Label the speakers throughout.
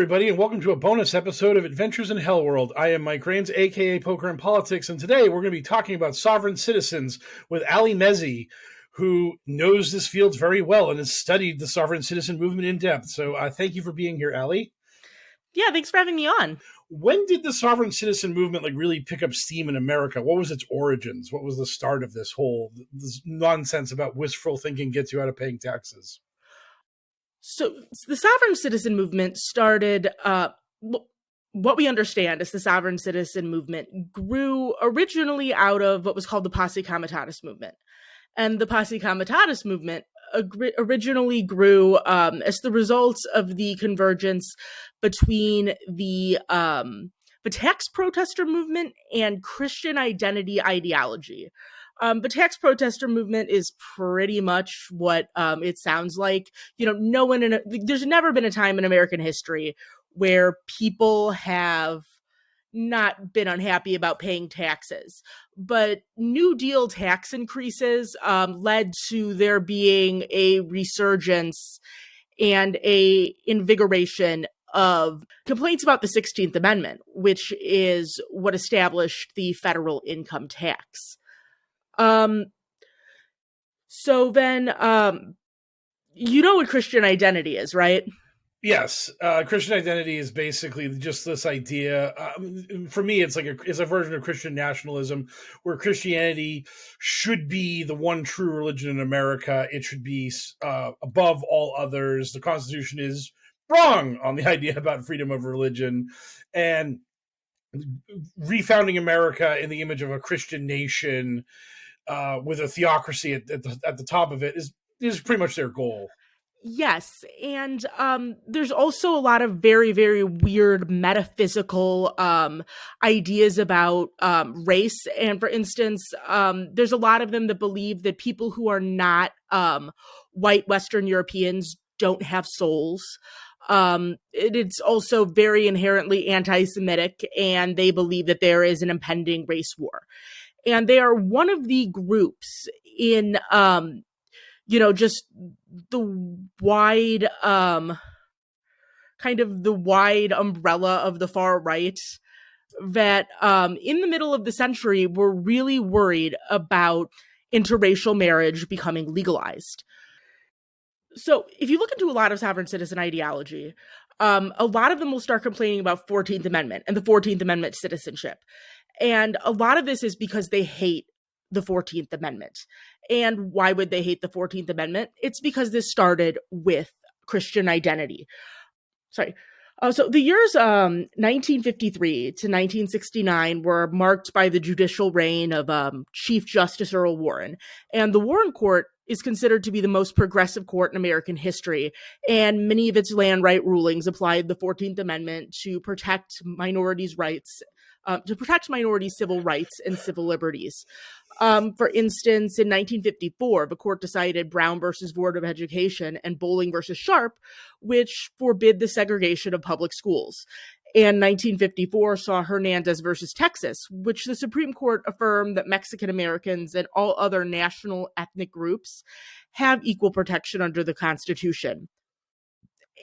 Speaker 1: everybody, and welcome to a bonus episode of Adventures in HellwQrld. I am Mike Rains, aka Poker and Politics, and today we're going to be talking about sovereign citizens with Allie Mezei, who knows this field very well and has studied the sovereign citizen movement in depth. So thank you for being here, Allie.
Speaker 2: Yeah, thanks for having me on.
Speaker 1: When did the sovereign citizen movement really pick up steam in America? What was its origins? What was the start of this nonsense about wishful thinking gets you out of paying taxes?
Speaker 2: So the sovereign citizen movement started, what we understand is the sovereign citizen movement grew originally out of what was called the Posse Comitatus movement. And the Posse Comitatus movement originally grew as the result of the convergence between the tax protester movement and Christian identity ideology. The tax protester movement is pretty much what it sounds like. You know, there's never been a time in American history where people have not been unhappy about paying taxes. But New Deal tax increases led to there being a resurgence and a invigoration of complaints about the 16th Amendment, which is what established the federal income tax. So then, you know what Christian identity is, right?
Speaker 1: Yes. Christian identity is basically just this idea. For me, it's a version of Christian nationalism where Christianity should be the one true religion in America. It should be above all others. The Constitution is wrong on the idea about freedom of religion, and refounding America in the image of a Christian nation with a theocracy at the top of it is pretty much their goal.
Speaker 2: Yes, and there's also a lot of very, very weird metaphysical ideas about race. And for instance, there's a lot of them that believe that people who are not white Western Europeans don't have souls. It's also very inherently anti-Semitic, and they believe that there is an impending race war. And they are one of the groups in just the wide, kind of the wide umbrella of the far right that in the middle of the century were really worried about interracial marriage becoming legalized. So if you look into a lot of sovereign citizen ideology, a lot of them will start complaining about 14th Amendment and the 14th Amendment citizenship. And a lot of this is because they hate the 14th Amendment. And why would they hate the 14th Amendment? It's because this started with Christian identity. So the years 1953 to 1969 were marked by the judicial reign of Chief Justice Earl Warren. And the Warren Court is considered to be the most progressive court in American history. And many of its land right rulings applied the 14th Amendment to protect minorities' rights, to protect minorities' civil rights and civil liberties. For instance, in 1954, the court decided Brown versus Board of Education and Bowling versus Sharp, which forbid the segregation of public schools. And 1954 saw Hernandez versus Texas, which the Supreme Court affirmed that Mexican Americans and all other national ethnic groups have equal protection under the Constitution.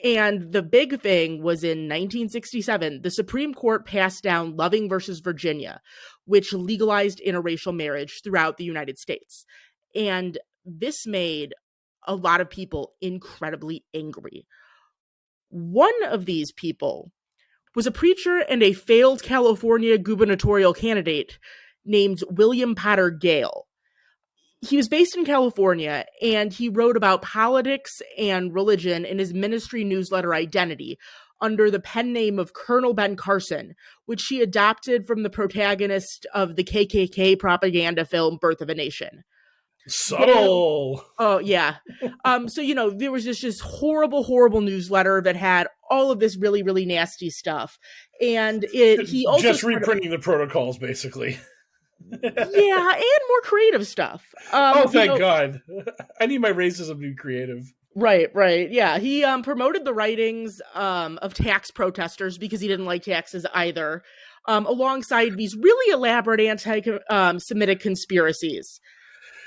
Speaker 2: And the big thing was in 1967, the Supreme Court passed down Loving versus Virginia, which legalized interracial marriage throughout the United States. And this made a lot of people incredibly angry. One of these people was a preacher and a failed California gubernatorial candidate named William Potter Gale. He was based in California, and he wrote about politics and religion in his ministry newsletter Identity under the pen name of Colonel Ben Carson, which he adopted from the protagonist of the KKK propaganda film Birth of a Nation.
Speaker 1: Subtle.
Speaker 2: Oh, yeah. So, there was this horrible, horrible newsletter that had all of this really, really nasty stuff. And he also
Speaker 1: just reprinting the protocols, basically.
Speaker 2: Yeah, and more creative stuff.
Speaker 1: Thank God. I need my racism to be creative.
Speaker 2: Right. Yeah. He promoted the writings of tax protesters because he didn't like taxes either, alongside these really elaborate anti-Semitic conspiracies.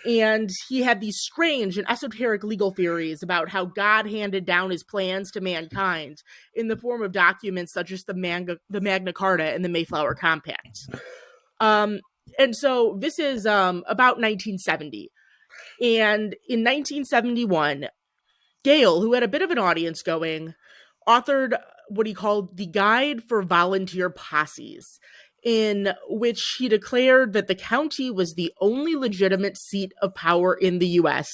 Speaker 2: And he had these strange and esoteric legal theories about how God handed down his plans to mankind in the form of documents such as the Magna Carta and the Mayflower Compact. And so this is about 1970. And in 1971, Gale, who had a bit of an audience going, authored what he called the Guide for Volunteer Posses, in which he declared that the county was the only legitimate seat of power in the U.S.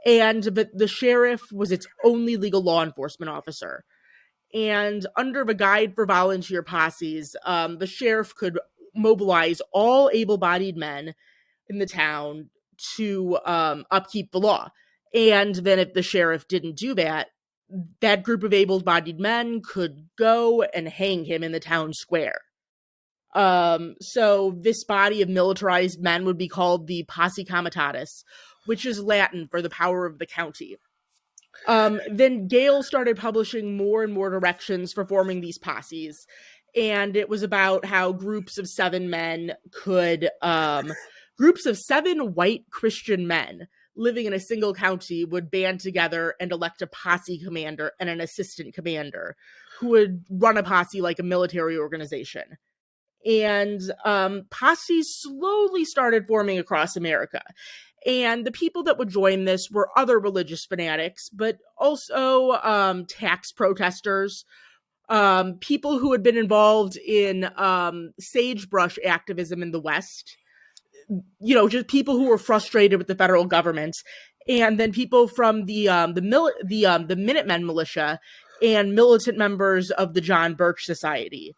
Speaker 2: and that the sheriff was its only legal law enforcement officer. And under the Guide for Volunteer Posses, the sheriff could mobilize all able-bodied men in the town to upkeep the law. And then if the sheriff didn't do that, that group of able-bodied men could go and hang him in the town square. So this body of militarized men would be called the Posse Comitatus, which is Latin for the power of the county. Then Gale started publishing more and more directions for forming these posses, and it was about how groups of 7 white Christian men living in a single county would band together and elect a posse commander and an assistant commander who would run a posse like a military organization. And posses slowly started forming across America. And the people that would join this were other religious fanatics, but also tax protesters, people who had been involved in sagebrush activism in the West, just people who were frustrated with the federal government, and then people from the Minutemen militia and militant members of the John Birch Society.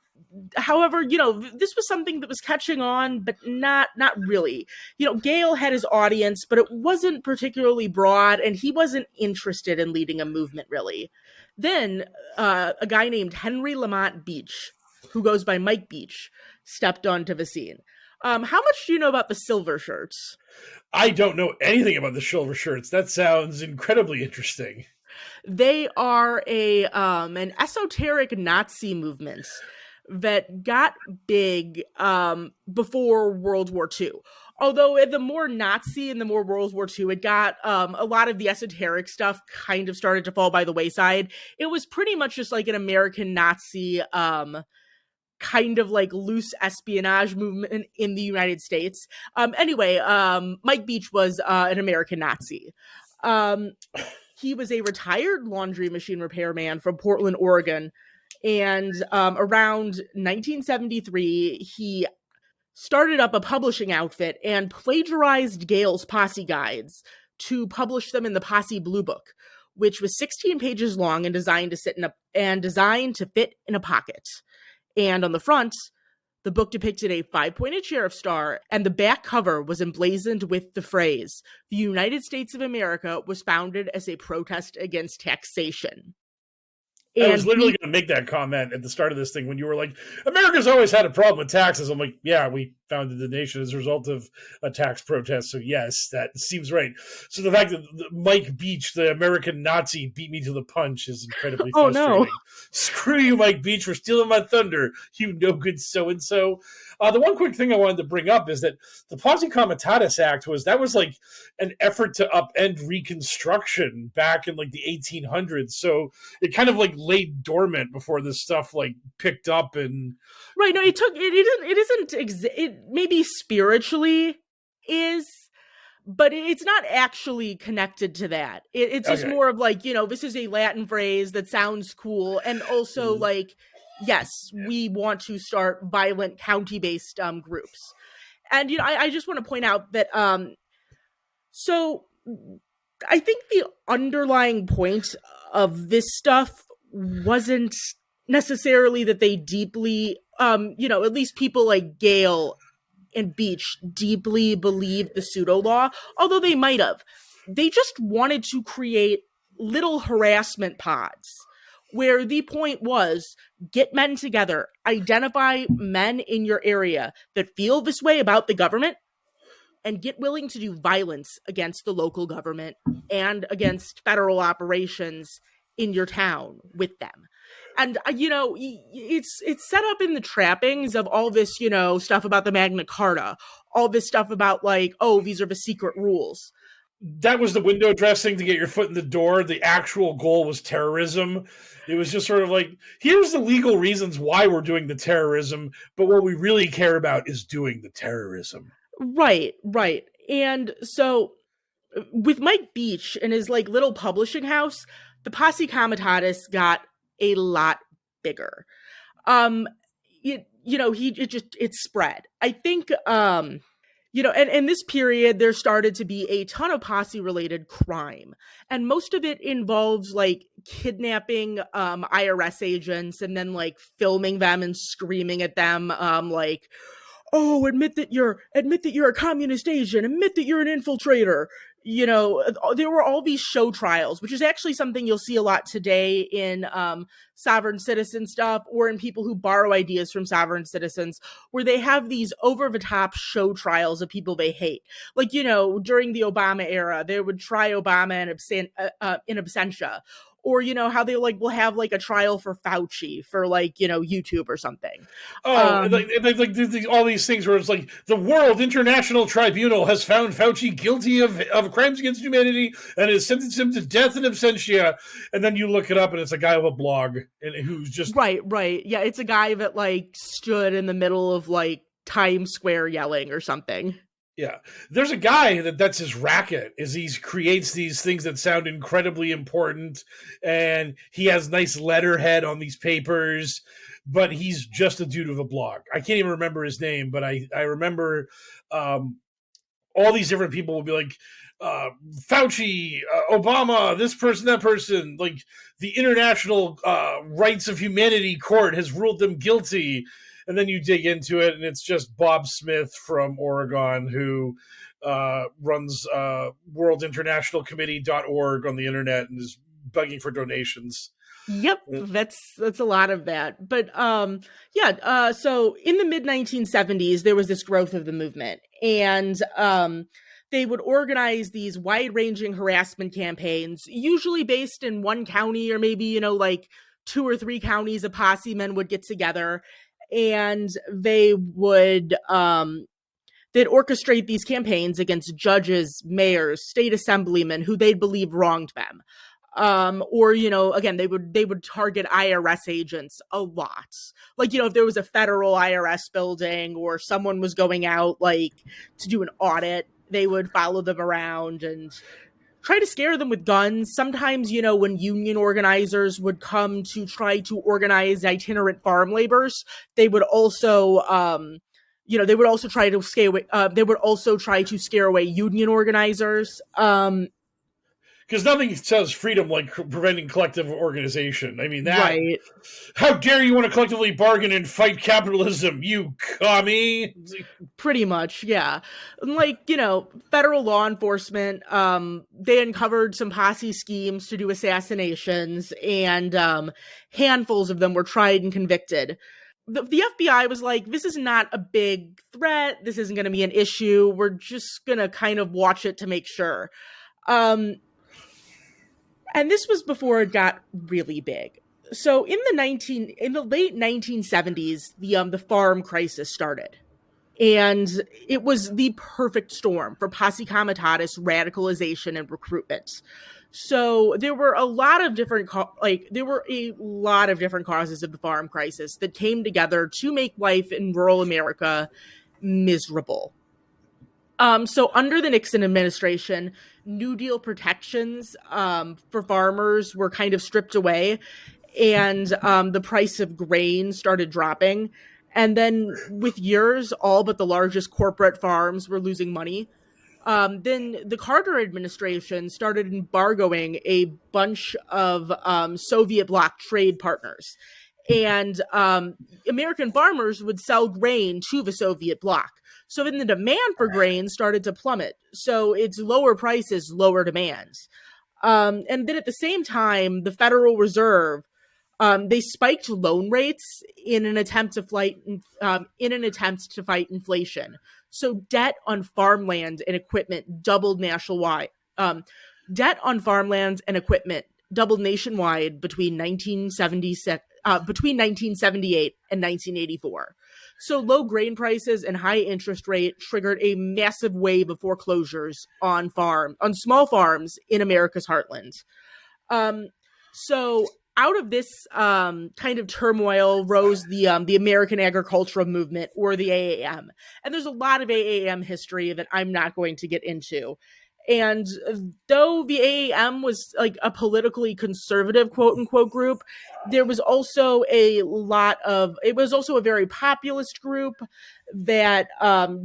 Speaker 2: However, this was something that was catching on, but not really. Gale had his audience, but it wasn't particularly broad, and he wasn't interested in leading a movement, really. Then a guy named Henry Lamont Beach, who goes by Mike Beach, stepped onto the scene. How much do you know about the Silver Shirts?
Speaker 1: I don't know anything about the Silver Shirts. That sounds incredibly interesting.
Speaker 2: They are an esoteric Nazi movement that got big before World War II. Although the more Nazi and the more World War II it got, a lot of the esoteric stuff kind of started to fall by the wayside. It was pretty much just like an American Nazi kind of like loose espionage movement in the United States. Anyway, Mike Beach was an American Nazi. He was a retired laundry machine repairman from Portland, Oregon. And around 1973, he started up a publishing outfit and plagiarized Gale's posse guides to publish them in the Posse Blue Book, which was 16 pages long and designed to fit in a pocket. And on the front, the book depicted a 5-pointed sheriff's star, and the back cover was emblazoned with the phrase, "The United States of America was founded as a protest against taxation."
Speaker 1: I was literally going to make that comment at the start of this thing when you were like, America's always had a problem with taxes. I'm like, yeah, we founded the nation as a result of a tax protest. So yes, that seems right. So the fact that Mike Beach, the American Nazi, beat me to the punch is incredibly frustrating. No. Screw you, Mike Beach, for stealing my thunder, you no good so-and-so. The one quick thing I wanted to bring up is that the Posse Comitatus Act was like an effort to upend Reconstruction back in like the 1800s. So it kind of like laid dormant before this stuff like picked up and
Speaker 2: right. No, it maybe spiritually is, but it's not actually connected to that. It's just more of like, this is a Latin phrase that sounds cool, and also like, yes, we want to start violent county-based groups. And I just want to point out that so I think the underlying point of this stuff wasn't necessarily that they deeply, at least people like Gale and Beach deeply believed the pseudo-law, although they might have. They just wanted to create little harassment pods where the point was, get men together, identify men in your area that feel this way about the government, and get willing to do violence against the local government and against federal operations in your town with them. And it's set up in the trappings of all this, stuff about the Magna Carta, all this stuff about like, oh, these are the secret rules.
Speaker 1: That was the window dressing to get your foot in the door. The actual goal was terrorism. It was just sort of like, here's the legal reasons why we're doing the terrorism, but what we really care about is doing the terrorism.
Speaker 2: Right. And so with Mike Beach and his like little publishing house, the Posse Comitatus got a lot bigger. It spread. I think and in this period, there started to be a ton of posse-related crime. And most of it involves, like, kidnapping IRS agents and then, like, filming them and screaming at them, like, oh, admit that you're a communist agent, admit that you're an infiltrator. There were all these show trials, which is actually something you'll see a lot today in sovereign citizen stuff, or in people who borrow ideas from sovereign citizens, where they have these over-the-top show trials of people they hate. Like, during the Obama era, they would try Obama in absentia. Or, how they will have like a trial for Fauci for like, YouTube or something.
Speaker 1: Oh, like all these things where it's like the World International Tribunal has found Fauci guilty of crimes against humanity and has sentenced him to death in absentia. And then you look it up and it's a guy with a blog and who's just
Speaker 2: right. Yeah, it's a guy that like stood in the middle of like Times Square yelling or something.
Speaker 1: Yeah, there's a guy that's his racket, is he creates these things that sound incredibly important, and he has nice letterhead on these papers, but he's just a dude with a blog. I can't even remember his name, but I remember all these different people will be like, Fauci, Obama, this person, that person, like the International Rights of Humanity Court has ruled them guilty. And then you dig into it, and it's just Bob Smith from Oregon who runs worldinternationalcommittee.org on the internet and is begging for donations.
Speaker 2: Yep, that's a lot of that. But so in the mid-1970s, there was this growth of the movement. And they would organize these wide-ranging harassment campaigns, usually based in one county or maybe, like 2 or 3 counties of posse men would get together. And they would they'd orchestrate these campaigns against judges, mayors, state assemblymen who they'd believe wronged them. Or, again, they would target IRS agents a lot. Like, if there was a federal IRS building or someone was going out like to do an audit, they would follow them around and try to scare them with guns. Sometimes, when union organizers would come to try to organize itinerant farm laborers, they would also, try to scare away. They would also try to scare away union organizers.
Speaker 1: Because nothing says freedom like preventing collective organization. I mean, that.
Speaker 2: Right.
Speaker 1: How dare you want to collectively bargain and fight capitalism, you commie?
Speaker 2: Pretty much, yeah. Like, federal law enforcement, they uncovered some posse schemes to do assassinations, and handfuls of them were tried and convicted. The FBI was like, this is not a big threat. This isn't going to be an issue. We're just going to kind of watch it to make sure. And this was before it got really big. So in the late 1970s, the farm crisis started. And it was the perfect storm for Posse Comitatus radicalization and recruitment. So there were a lot of different causes of the farm crisis that came together to make life in rural America miserable. So under the Nixon administration, New Deal protections for farmers were kind of stripped away, and the price of grain started dropping. And then with years, all but the largest corporate farms were losing money. Then the Carter administration started embargoing a bunch of Soviet bloc trade partners. And American farmers would sell grain to the Soviet bloc. So then the demand for grain started to plummet. So it's lower prices, lower demands. And then at the same time, the Federal Reserve, they spiked loan rates in an attempt to fight inflation. So debt on farmland and equipment doubled nationwide. doubled nationwide between 1978 and 1984. So low grain prices and high interest rate triggered a massive wave of foreclosures on small farms in America's heartland. So out of this kind of turmoil rose the American Agricultural Movement, or the AAM. And there's a lot of AAM history that I'm not going to get into. And though the AAM was like a politically conservative, quote unquote, group, there was also it was also a very populist group that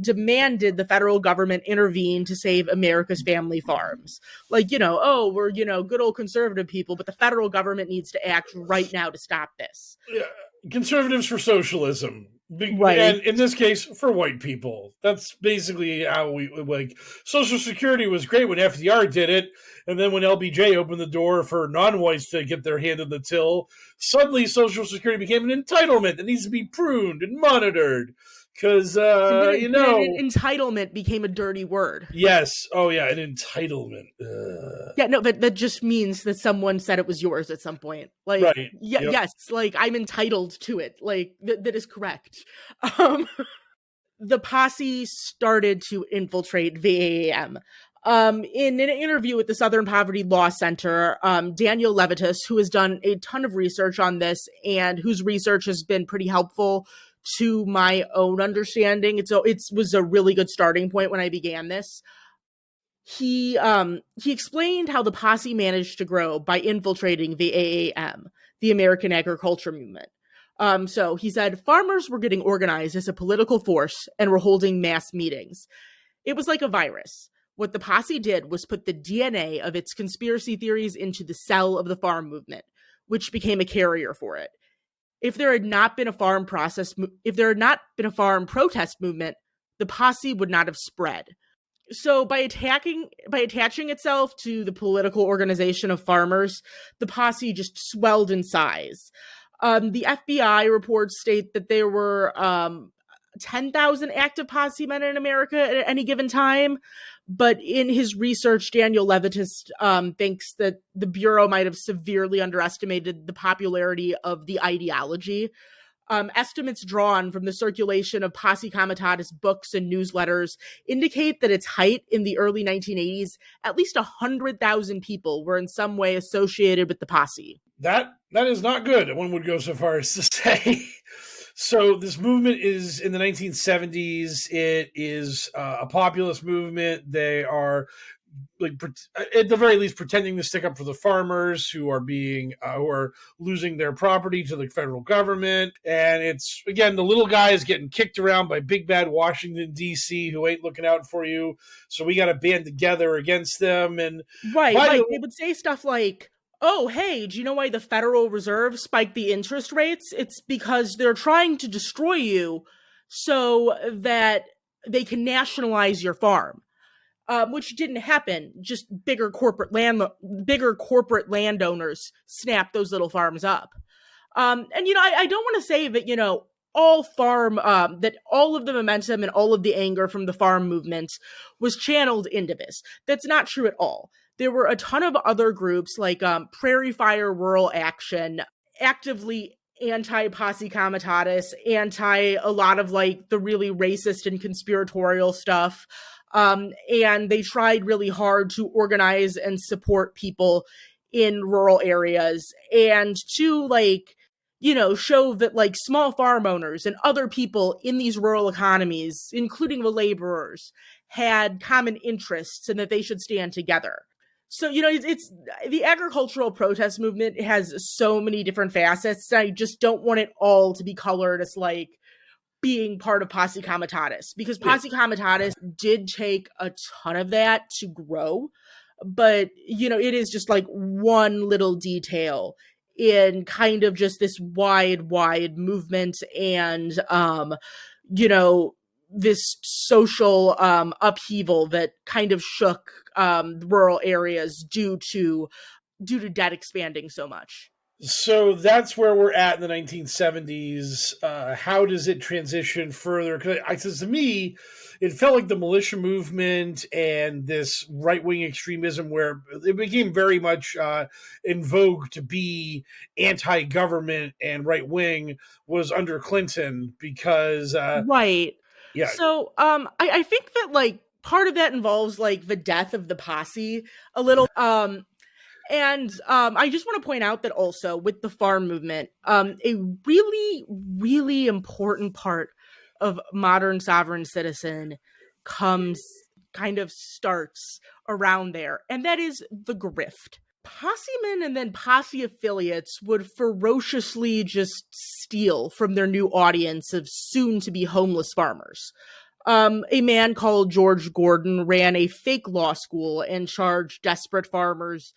Speaker 2: demanded the federal government intervene to save America's family farms. Like, we're, good old conservative people, but the federal government needs to act right now to stop this.
Speaker 1: Yeah. Conservatives for socialism.
Speaker 2: Right.
Speaker 1: And in this case, for white people. That's basically how we like. Social Security was great when FDR did it, and then when LBJ opened the door for non-whites to get their hand in the till, suddenly Social Security became an entitlement that needs to be pruned and monitored. Because
Speaker 2: entitlement became a dirty word.
Speaker 1: Yes. Oh yeah, an entitlement.
Speaker 2: Yeah, no, that just means that someone said it was yours at some point. Like,
Speaker 1: right.
Speaker 2: Yeah, yep. Yes, like I'm entitled to it. Like that is correct. The posse started to infiltrate the AAM. In an interview with the Southern Poverty Law Center, Daniel Levitas, who has done a ton of research on this and whose research has been pretty helpful to my own understanding. It was a really good starting point when I began this. He explained how the posse managed to grow by infiltrating the AAM, the American Agriculture Movement. So he said farmers were getting organized as a political force and were holding mass meetings. It was like a virus. What the posse did was put the DNA of its conspiracy theories into the cell of the farm movement, which became a carrier for it. If there had not been a farm protest movement, the posse would not have spread. So by attaching itself to the political organization of farmers, the posse just swelled in size. The FBI reports state that there were 10,000 active posse men in America at any given time. But in his research, Daniel Levitas thinks that the Bureau might have severely underestimated the popularity of the ideology. Estimates drawn from the circulation of Posse Comitatus books and newsletters indicate that its height in the early 1980s, at least 100,000 people were in some way associated with the posse.
Speaker 1: That is not good, one would go so far as to say. So this movement is in the 1970s. It is a populist movement. They are, like, at the very least, pretending to stick up for the farmers who are losing their property to the federal government. And it's, again, the little guy is getting kicked around by big bad Washington, D.C., who ain't looking out for you. So we got to band together against them. And
Speaker 2: right, like they would say stuff like, oh, hey, do you know why the Federal Reserve spiked the interest rates? It's because they're trying to destroy you so that they can nationalize your farm. Which didn't happen. Just bigger corporate landowners snapped those little farms up. And I don't want to say that that all of the momentum and all of the anger from the farm movement was channeled into this. That's not true at all. There were a ton of other groups like Prairie Fire Rural Action, actively anti-Posse Comitatus, anti a lot of like the really racist and conspiratorial stuff. And they tried really hard to organize and support people in rural areas and to show that like small farm owners and other people in these rural economies, including the laborers, had common interests and that they should stand together. So, it's the agricultural protest movement has so many different facets. I just don't want it all to be colored as like being part of Posse Comitatus, because Posse Comitatus did take a ton of that to grow, but it is just like one little detail in kind of just this wide movement and this social upheaval that kind of shook rural areas due to debt expanding so much.
Speaker 1: So that's where we're at in the 1970s. How does it transition further? Because to me, it felt like the militia movement and this right wing extremism, where it became very much in vogue to be anti government and right wing, was under Clinton. Because,
Speaker 2: Right.
Speaker 1: yeah,
Speaker 2: So I think that like part of that involves like the death of the posse a little. And I just want to point out that also with the farm movement, a really, really important part of modern sovereign citizen comes kind of starts around there, and that is the grift. Possemen and then posse affiliates would ferociously just steal from their new audience of soon to be homeless farmers. A man called George Gordon ran a fake law school and charged desperate farmers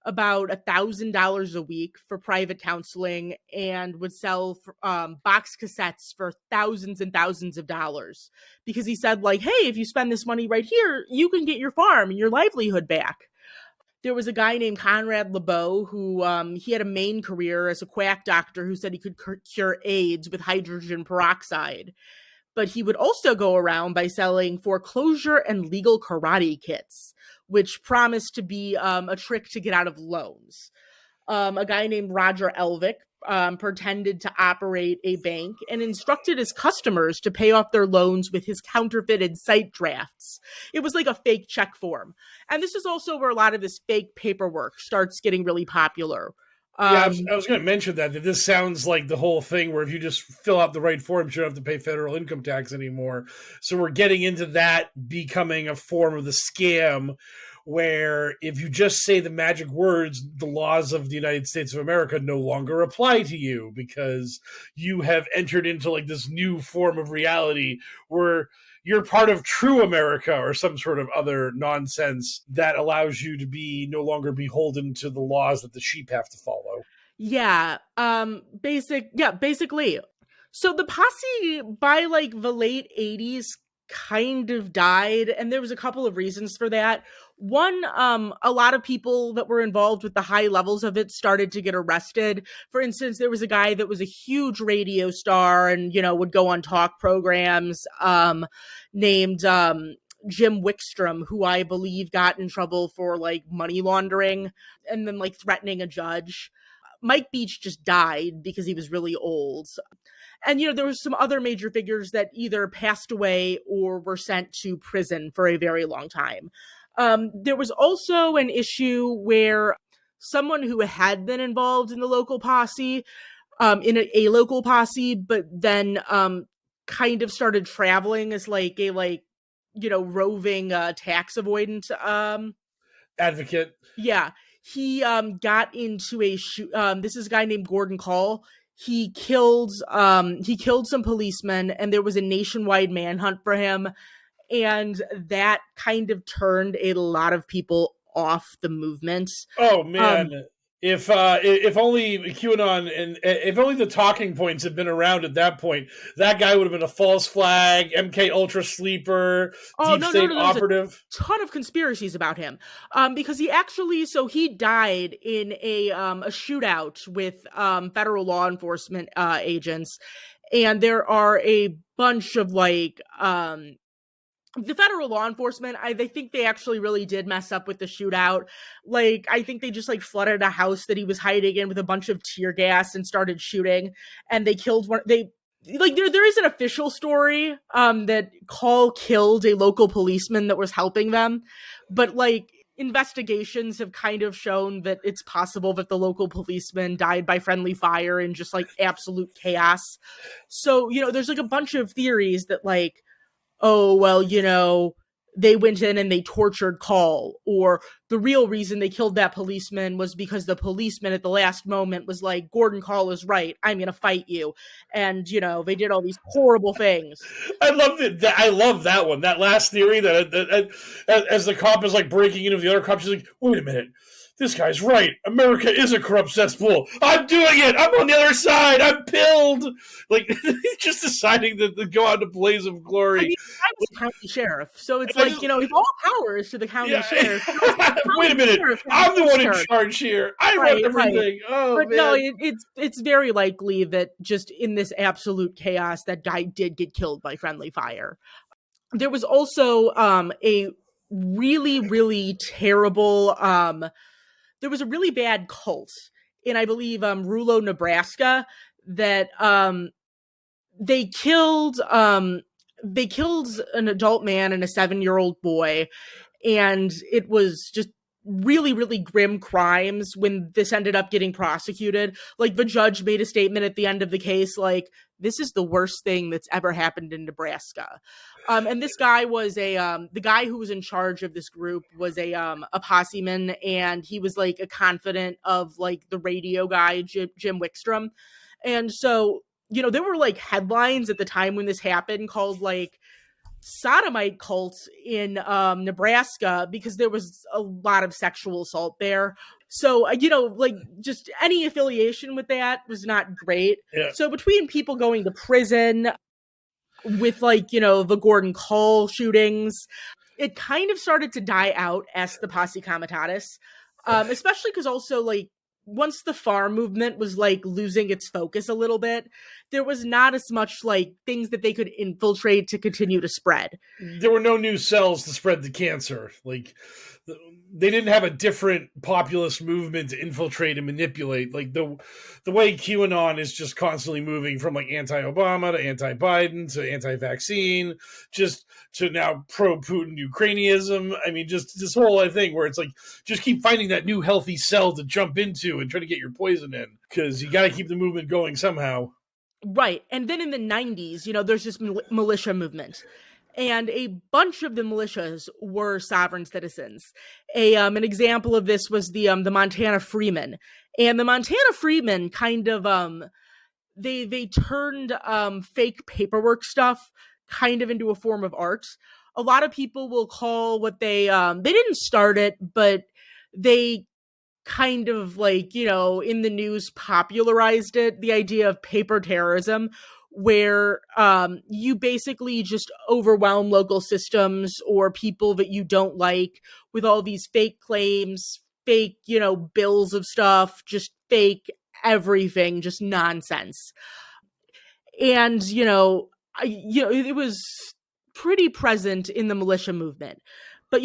Speaker 2: about $1,000 a week for private counseling and would sell box cassettes for thousands and thousands of dollars because he said, like, hey, if you spend this money right here, you can get your farm and your livelihood back. There was a guy named Conrad LeBeau who he had a main career as a quack doctor who said he could cure AIDS with hydrogen peroxide. But he would also go around by selling foreclosure and legal karate kits, which promised to be a trick to get out of loans. A guy named Roger Elvick pretended to operate a bank and instructed his customers to pay off their loans with his counterfeited site drafts. It was like a fake check form. And this is also where a lot of this fake paperwork starts getting really popular.
Speaker 1: Yeah, I was going to mention that this sounds like the whole thing where if you just fill out the right forms, you don't have to pay federal income tax anymore. So we're getting into that becoming a form of the scam where if you just say the magic words, the laws of the United States of America no longer apply to you because you have entered into like this new form of reality where you're part of true America or some sort of other nonsense that allows you to be no longer beholden to the laws that the sheep have to follow.
Speaker 2: Yeah, basically. So the posse by like the late 80s kind of died, and there was a couple of reasons for that. One, a lot of people that were involved with the high levels of it started to get arrested. For instance, there was a guy that was a huge radio star and, you know, would go on talk programs, named Jim Wickstrom, who I believe got in trouble for like money laundering and then like threatening a judge. Mike Beach just died because he was really old. And, you know, there was some other major figures that either passed away or were sent to prison for a very long time. There was also an issue where someone who had been involved in the local posse, in a local posse, but then kind of started traveling as like a roving tax avoidant
Speaker 1: advocate.
Speaker 2: Yeah, he got into a this is a guy named Gordon Call. He killed some policemen, and there was a nationwide manhunt for him, and that kind of turned a lot of people off the movement.
Speaker 1: Oh man. If only QAnon and if only the talking points had been around at that point, that guy would have been a false flag, MK Ultra sleeper, deep state operative.
Speaker 2: Ton of conspiracies about him, because he died in a shootout with federal law enforcement agents, and there are a bunch of like the federal law enforcement, they think they actually really did mess up with the shootout. Like, I think they just like flooded a house that he was hiding in with a bunch of tear gas and started shooting, and they killed one. There is an official story that Call killed a local policeman that was helping them, but like investigations have kind of shown that it's possible that the local policeman died by friendly fire in just like absolute chaos. So, you know, there's like a bunch of theories that like, oh, well, you know, they went in and they tortured Call, or the real reason they killed that policeman was because the policeman at the last moment was like, Gordon Call is right, I'm going to fight you. And, you know, they did all these horrible things.
Speaker 1: I love it. I love that one. That last theory that as the cop is like breaking into the other cop, she's like, wait a minute. this guy's right. America is a corrupt cesspool. I'm doing it. I'm on the other side. I'm pilled. Like, just deciding to go out to blaze of glory.
Speaker 2: I mean, I was the county sheriff, so it's
Speaker 1: like,
Speaker 2: if all power is to the county sheriff.
Speaker 1: Wait a minute. I'm the one in charge here. I run everything. Right. Oh,
Speaker 2: but
Speaker 1: man.
Speaker 2: no, it's very likely that just in this absolute chaos, that guy did get killed by friendly fire. There was also a really, really terrible. There was a really bad cult in, I believe, Rulo, Nebraska, that they killed an adult man and a 7-year-old boy, and it was just really, really grim crimes when this ended up getting prosecuted. Like, the judge made a statement at the end of the case, like, this is the worst thing that's ever happened in Nebraska. And this guy was the guy who was in charge of this group was a posseman, and he was like a confidant of like the radio guy, Jim Wickstrom. And so, there were like headlines at the time when this happened called like sodomite cult in Nebraska, because there was a lot of sexual assault there. So, like just any affiliation with that was not great.
Speaker 1: Yeah.
Speaker 2: So between people going to prison with like, the Gordon Cull shootings, it kind of started to die out as the Posse Comitatus, especially because also like once the farm movement was like losing its focus a little bit, there was not as much like things that they could infiltrate to continue to spread.
Speaker 1: There were no new cells to spread the cancer. Like, they didn't have a different populist movement to infiltrate and manipulate. Like the way QAnon is just constantly moving from like anti-Obama to anti-Biden to anti-vaccine, just to now pro-Putin Ukrainianism. I mean, just this whole thing where it's like, just keep finding that new healthy cell to jump into and try to get your poison in, because you got to keep the movement going somehow.
Speaker 2: Right. And then in the 90s, there's this militia movement. And a bunch of the militias were sovereign citizens. An example of this was the Montana Freemen. And the Montana Freemen kind of they turned fake paperwork stuff kind of into a form of art. A lot of people will call what they didn't start it, but they kind of like, in the news popularized it, the idea of paper terrorism, where you basically just overwhelm local systems or people that you don't like with all these fake claims, fake, bills of stuff, just fake everything, just nonsense. And, it was pretty present in the militia movement. But,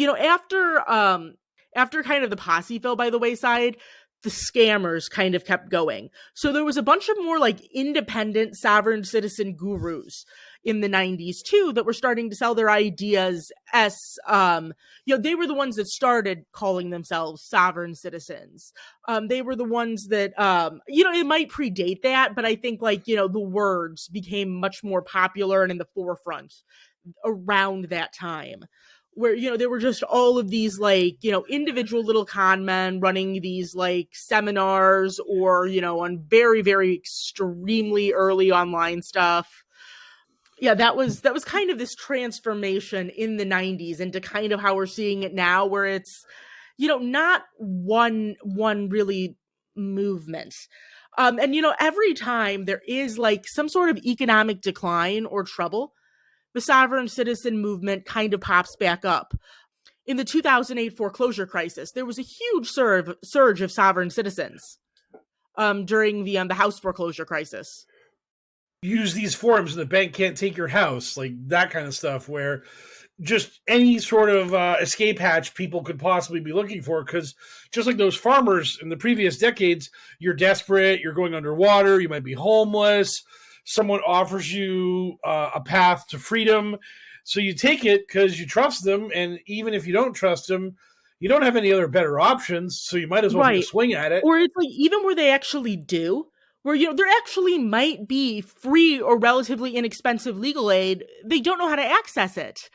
Speaker 2: after kind of the posse fell by the wayside, the scammers kind of kept going. So there was a bunch of more like independent sovereign citizen gurus in the 90s too that were starting to sell their ideas as, they were the ones that started calling themselves sovereign citizens. They were the ones that, it might predate that, but I think like, the words became much more popular and in the forefront around that time, where, there were just all of these like, individual little con men running these like seminars or, on very, very extremely early online stuff. Yeah, that was kind of this transformation in the 90s into kind of how we're seeing it now, where it's, not one really movement. And, every time there is like some sort of economic decline or trouble, the sovereign citizen movement kind of pops back up. In the 2008 foreclosure crisis, there was a huge surge of sovereign citizens during the house foreclosure crisis.
Speaker 1: Use these forms and the bank can't take your house, like that kind of stuff, where just any sort of escape hatch people could possibly be looking for, because just like those farmers in the previous decades, you're desperate, you're going underwater, you might be homeless, someone offers you a path to freedom, so you take it because you trust them, and even if you don't trust them, you don't have any other better options, so you might as well take a swing at it.
Speaker 2: Or it's like even where they actually do, where there actually might be free or relatively inexpensive legal aid, they don't know how to access it.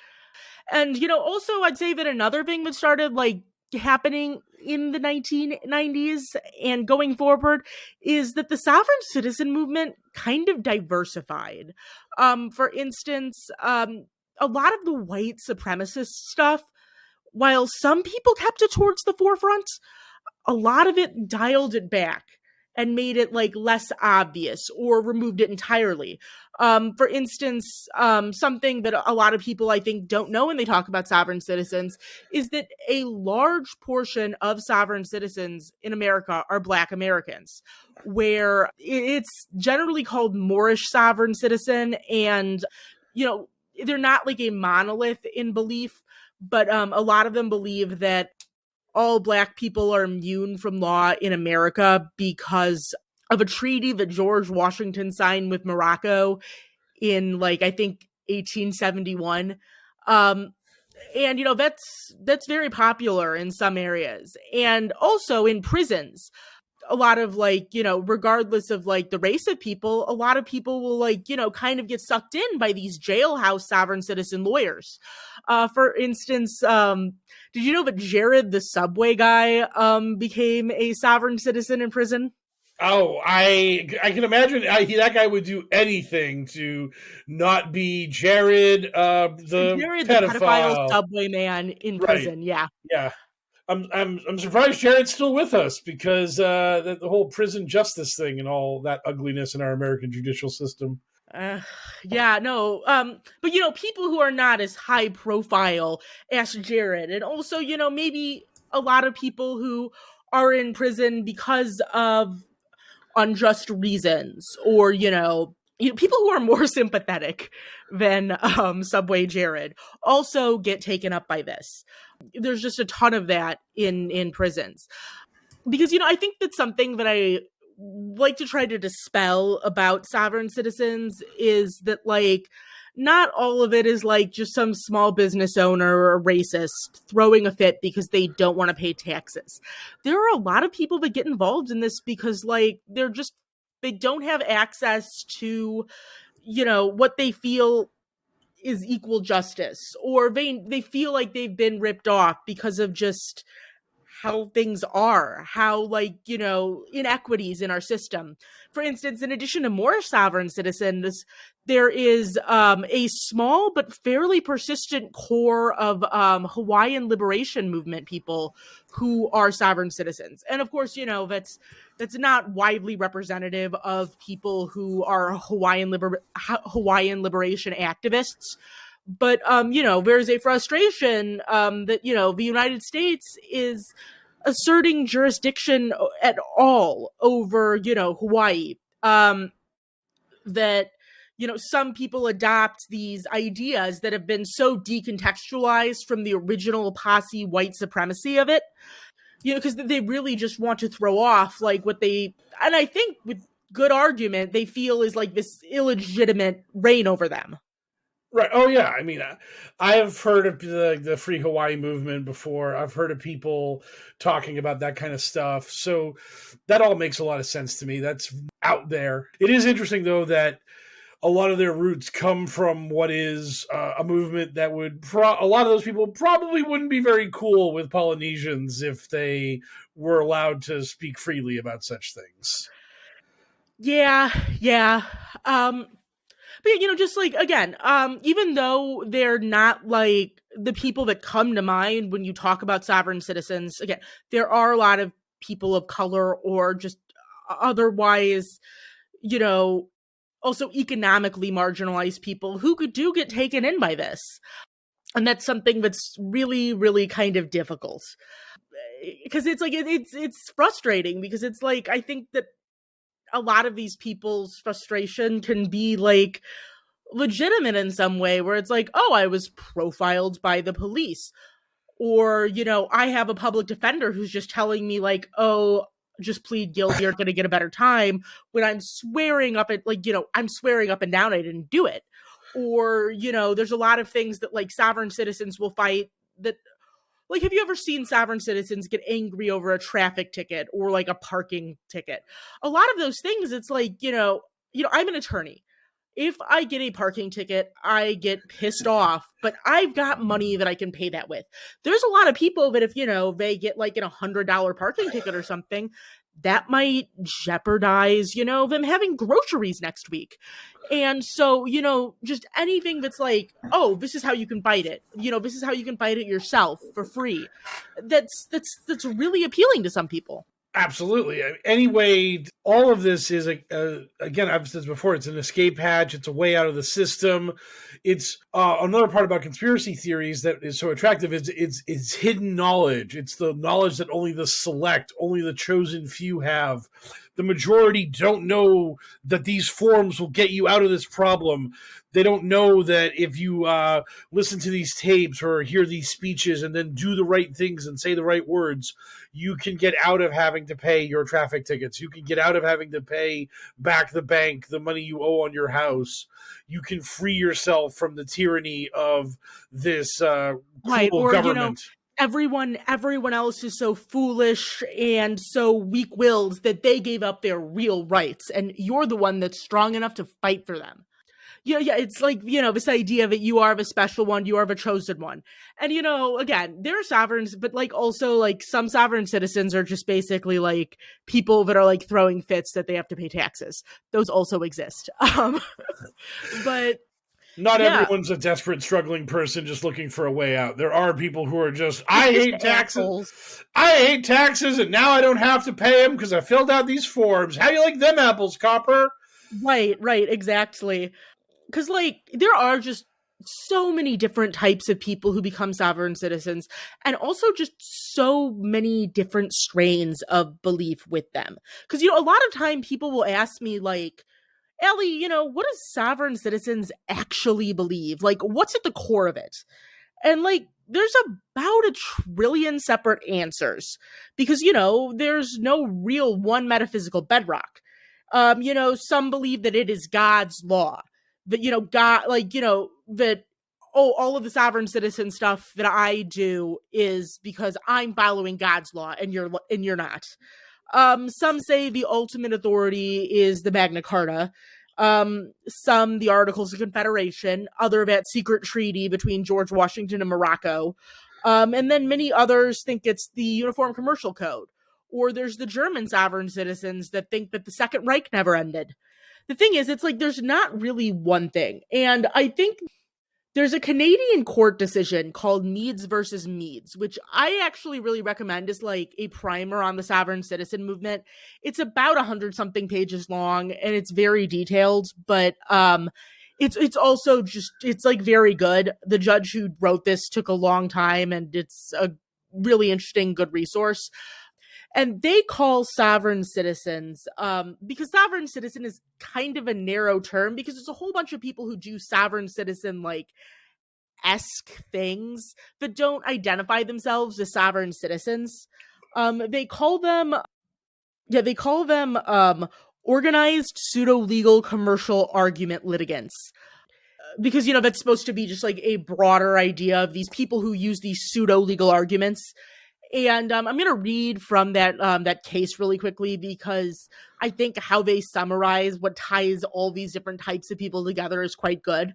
Speaker 2: And also I'd say that another thing that started like happening in the 1990s and going forward is that the sovereign citizen movement kind of diversified. For instance, a lot of the white supremacist stuff, while some people kept it towards the forefront, a lot of it dialed it back and made it like less obvious or removed it entirely. For instance, something that a lot of people I think don't know when they talk about sovereign citizens is that a large portion of sovereign citizens in America are Black Americans, where it's generally called Moorish sovereign citizen. And, they're not like a monolith in belief, but a lot of them believe that all Black people are immune from law in America because of a treaty that George Washington signed with Morocco in, like, I think 1871. And that's very popular in some areas, and also in prisons. A lot of, like, regardless of like the race of people, a lot of people will, like, kind of get sucked in by these jailhouse sovereign citizen lawyers. For instance, did you know that Jared, the subway guy, became a sovereign citizen in prison?
Speaker 1: Oh, I can imagine that guy would do anything to not be Jared, the
Speaker 2: Jared, the pedophile
Speaker 1: pedophile.
Speaker 2: subway man in
Speaker 1: Right.
Speaker 2: prison. Yeah.
Speaker 1: Yeah. I'm surprised Jared's still with us, because the whole prison justice thing and all that ugliness in our American judicial system.
Speaker 2: Uh, yeah, no. But people who are not as high profile as Jared, and also, maybe a lot of people who are in prison because of unjust reasons, or people who are more sympathetic than Subway Jared also get taken up by this. There's just a ton of that in prisons, because I think that's something that I like to try to dispel about sovereign citizens, is that, like, not all of it is like just some small business owner or a racist throwing a fit because they don't want to pay taxes. There are a lot of people that get involved in this because, like, they don't have access to what they feel is equal justice, or they feel like they've been ripped off because of just how things are, how, like, inequities in our system. For instance, in addition to more sovereign citizens, there is a small but fairly persistent core of Hawaiian liberation movement people who are sovereign citizens. And of course, that's not widely representative of people who are Hawaiian liberation activists. But there's a frustration that the United States is asserting jurisdiction at all over Hawaii. That some people adopt these ideas that have been so decontextualized from the original posse white supremacy of it. Because they really just want to throw off, like, what they, and I think with good argument, they feel is like this illegitimate reign over them.
Speaker 1: Right. Oh, yeah. I mean, I've heard of the Free Hawaii movement before. I've heard of people talking about that kind of stuff. So that all makes a lot of sense to me. That's out there. It is interesting, though, that a lot of their roots come from what is a movement that would a lot of those people probably wouldn't be very cool with Polynesians if they were allowed to speak freely about such things.
Speaker 2: Yeah. But just like, again, even though they're not like the people that come to mind when you talk about sovereign citizens, again, there are a lot of people of color or just otherwise, also economically marginalized people who do get taken in by this. And that's something that's really, really kind of difficult. Because it's like, it's frustrating, because it's like, I think that a lot of these people's frustration can be like legitimate in some way, where it's like, oh, I was profiled by the police, or I have a public defender who's just telling me, like, oh, just plead guilty, you're gonna get a better time, when I'm swearing up at, like, I'm swearing up and down I didn't do it. Or there's a lot of things that, like, sovereign citizens will fight that, like, have you ever seen sovereign citizens get angry over a traffic ticket or like a parking ticket? A lot of those things, it's like, I'm an attorney. If I get a parking ticket, I get pissed off, but I've got money that I can pay that with. There's a lot of people that if, they get like a $100 parking ticket or something, that might jeopardize, them having groceries next week. And so, just anything that's like, oh, this is how you can fight it. This is how you can fight it yourself for free. That's really appealing to some people.
Speaker 1: Absolutely. Anyway, all of this is, again, I've said before, it's an escape hatch. It's a way out of the system. It's another part about conspiracy theories that is so attractive is it's hidden knowledge. It's the knowledge that only the select, only the chosen few have. The majority don't know that these forms will get you out of this problem. They don't know that if you listen to these tapes or hear these speeches and then do the right things and say the right words, you can get out of having to pay your traffic tickets. You can get out of having to pay back the bank the money you owe on your house. You can free yourself from the tyranny of this cruel government.
Speaker 2: Everyone else is so foolish and so weak-willed that they gave up their real rights, and you're the one that's strong enough to fight for them. Yeah, it's like, this idea that you are the special one, you are the chosen one. And, again, there are sovereigns, but, also, some sovereign citizens are just basically, people that are, throwing fits that they have to pay taxes. Those also exist. But...
Speaker 1: Not everyone's a desperate, struggling person just looking for a way out. There are people who are just, I hate taxes. Assholes. I hate taxes, and now I don't have to pay them because I filled out these forms. How do you like them apples, Copper?
Speaker 2: Right, exactly. Because, there are just so many different types of people who become sovereign citizens, and also just so many different strains of belief with them. Because, a lot of time people will ask me, Allie, what do sovereign citizens actually believe? What's at the core of it? And, there's about 1 trillion separate answers because, there's no real one metaphysical bedrock. Some believe that it is God's law, that, God, that, all of the sovereign citizen stuff that I do is because I'm following God's law and you're not. Some say the ultimate authority is the Magna Carta. Some the Articles of Confederation, other that secret treaty between George Washington and Morocco. And then many others think it's the Uniform Commercial Code. Or there's the German sovereign citizens that think that the Second Reich never ended. The thing is, it's there's not really one thing. And I think there's a Canadian court decision called Meads versus Meads, which I actually really recommend as a primer on the sovereign citizen movement. It's about 100-something pages long and it's very detailed, but it's also just, it's very good. The judge who wrote this took a long time and it's a really interesting, good resource. And they call sovereign citizens, because sovereign citizen is kind of a narrow term because there's a whole bunch of people who do sovereign citizen esque things that don't identify themselves as sovereign citizens. They call them organized pseudo-legal commercial argument litigants. Because, that's supposed to be just a broader idea of these people who use these pseudo-legal arguments. And I'm going to read from that case really quickly because I think how they summarize what ties all these different types of people together is quite good.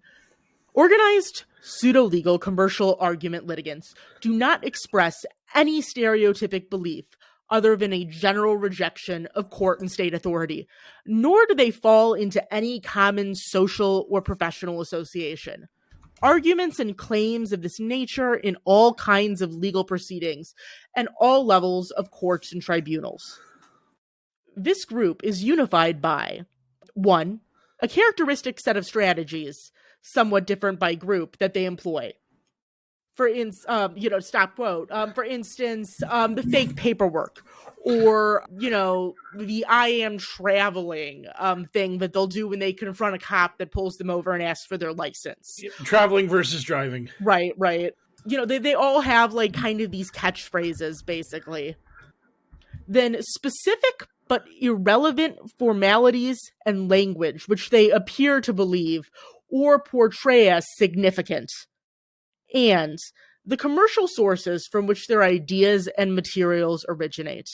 Speaker 2: Organized pseudo-legal commercial argument litigants do not express any stereotypic belief other than a general rejection of court and state authority, nor do they fall into any common social or professional association. Arguments and claims of this nature in all kinds of legal proceedings and all levels of courts and tribunals. This group is unified by 1. A characteristic set of strategies, somewhat different by group, that they employ. For stop quote. For instance, the fake paperwork, or the I am traveling thing that they'll do when they confront a cop that pulls them over and asks for their license.
Speaker 1: Traveling versus driving.
Speaker 2: Right. They all have kind of these catchphrases, basically. Then specific but irrelevant formalities and language, which they appear to believe or portray as significant. And the commercial sources from which their ideas and materials originate.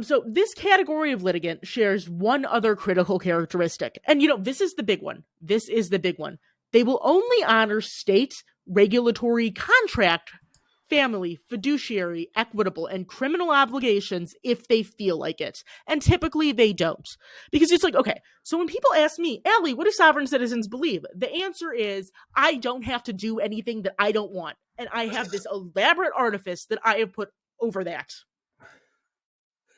Speaker 2: So this category of litigant shares one other critical characteristic. And, this is the big one. They will only honor state regulatory contract family, fiduciary, equitable, and criminal obligations if they feel like it. And typically they don't. Because it's like, okay, so when people ask me, Allie, what do sovereign citizens believe? The answer is, I don't have to do anything that I don't want. And I have this elaborate artifice that I have put over that.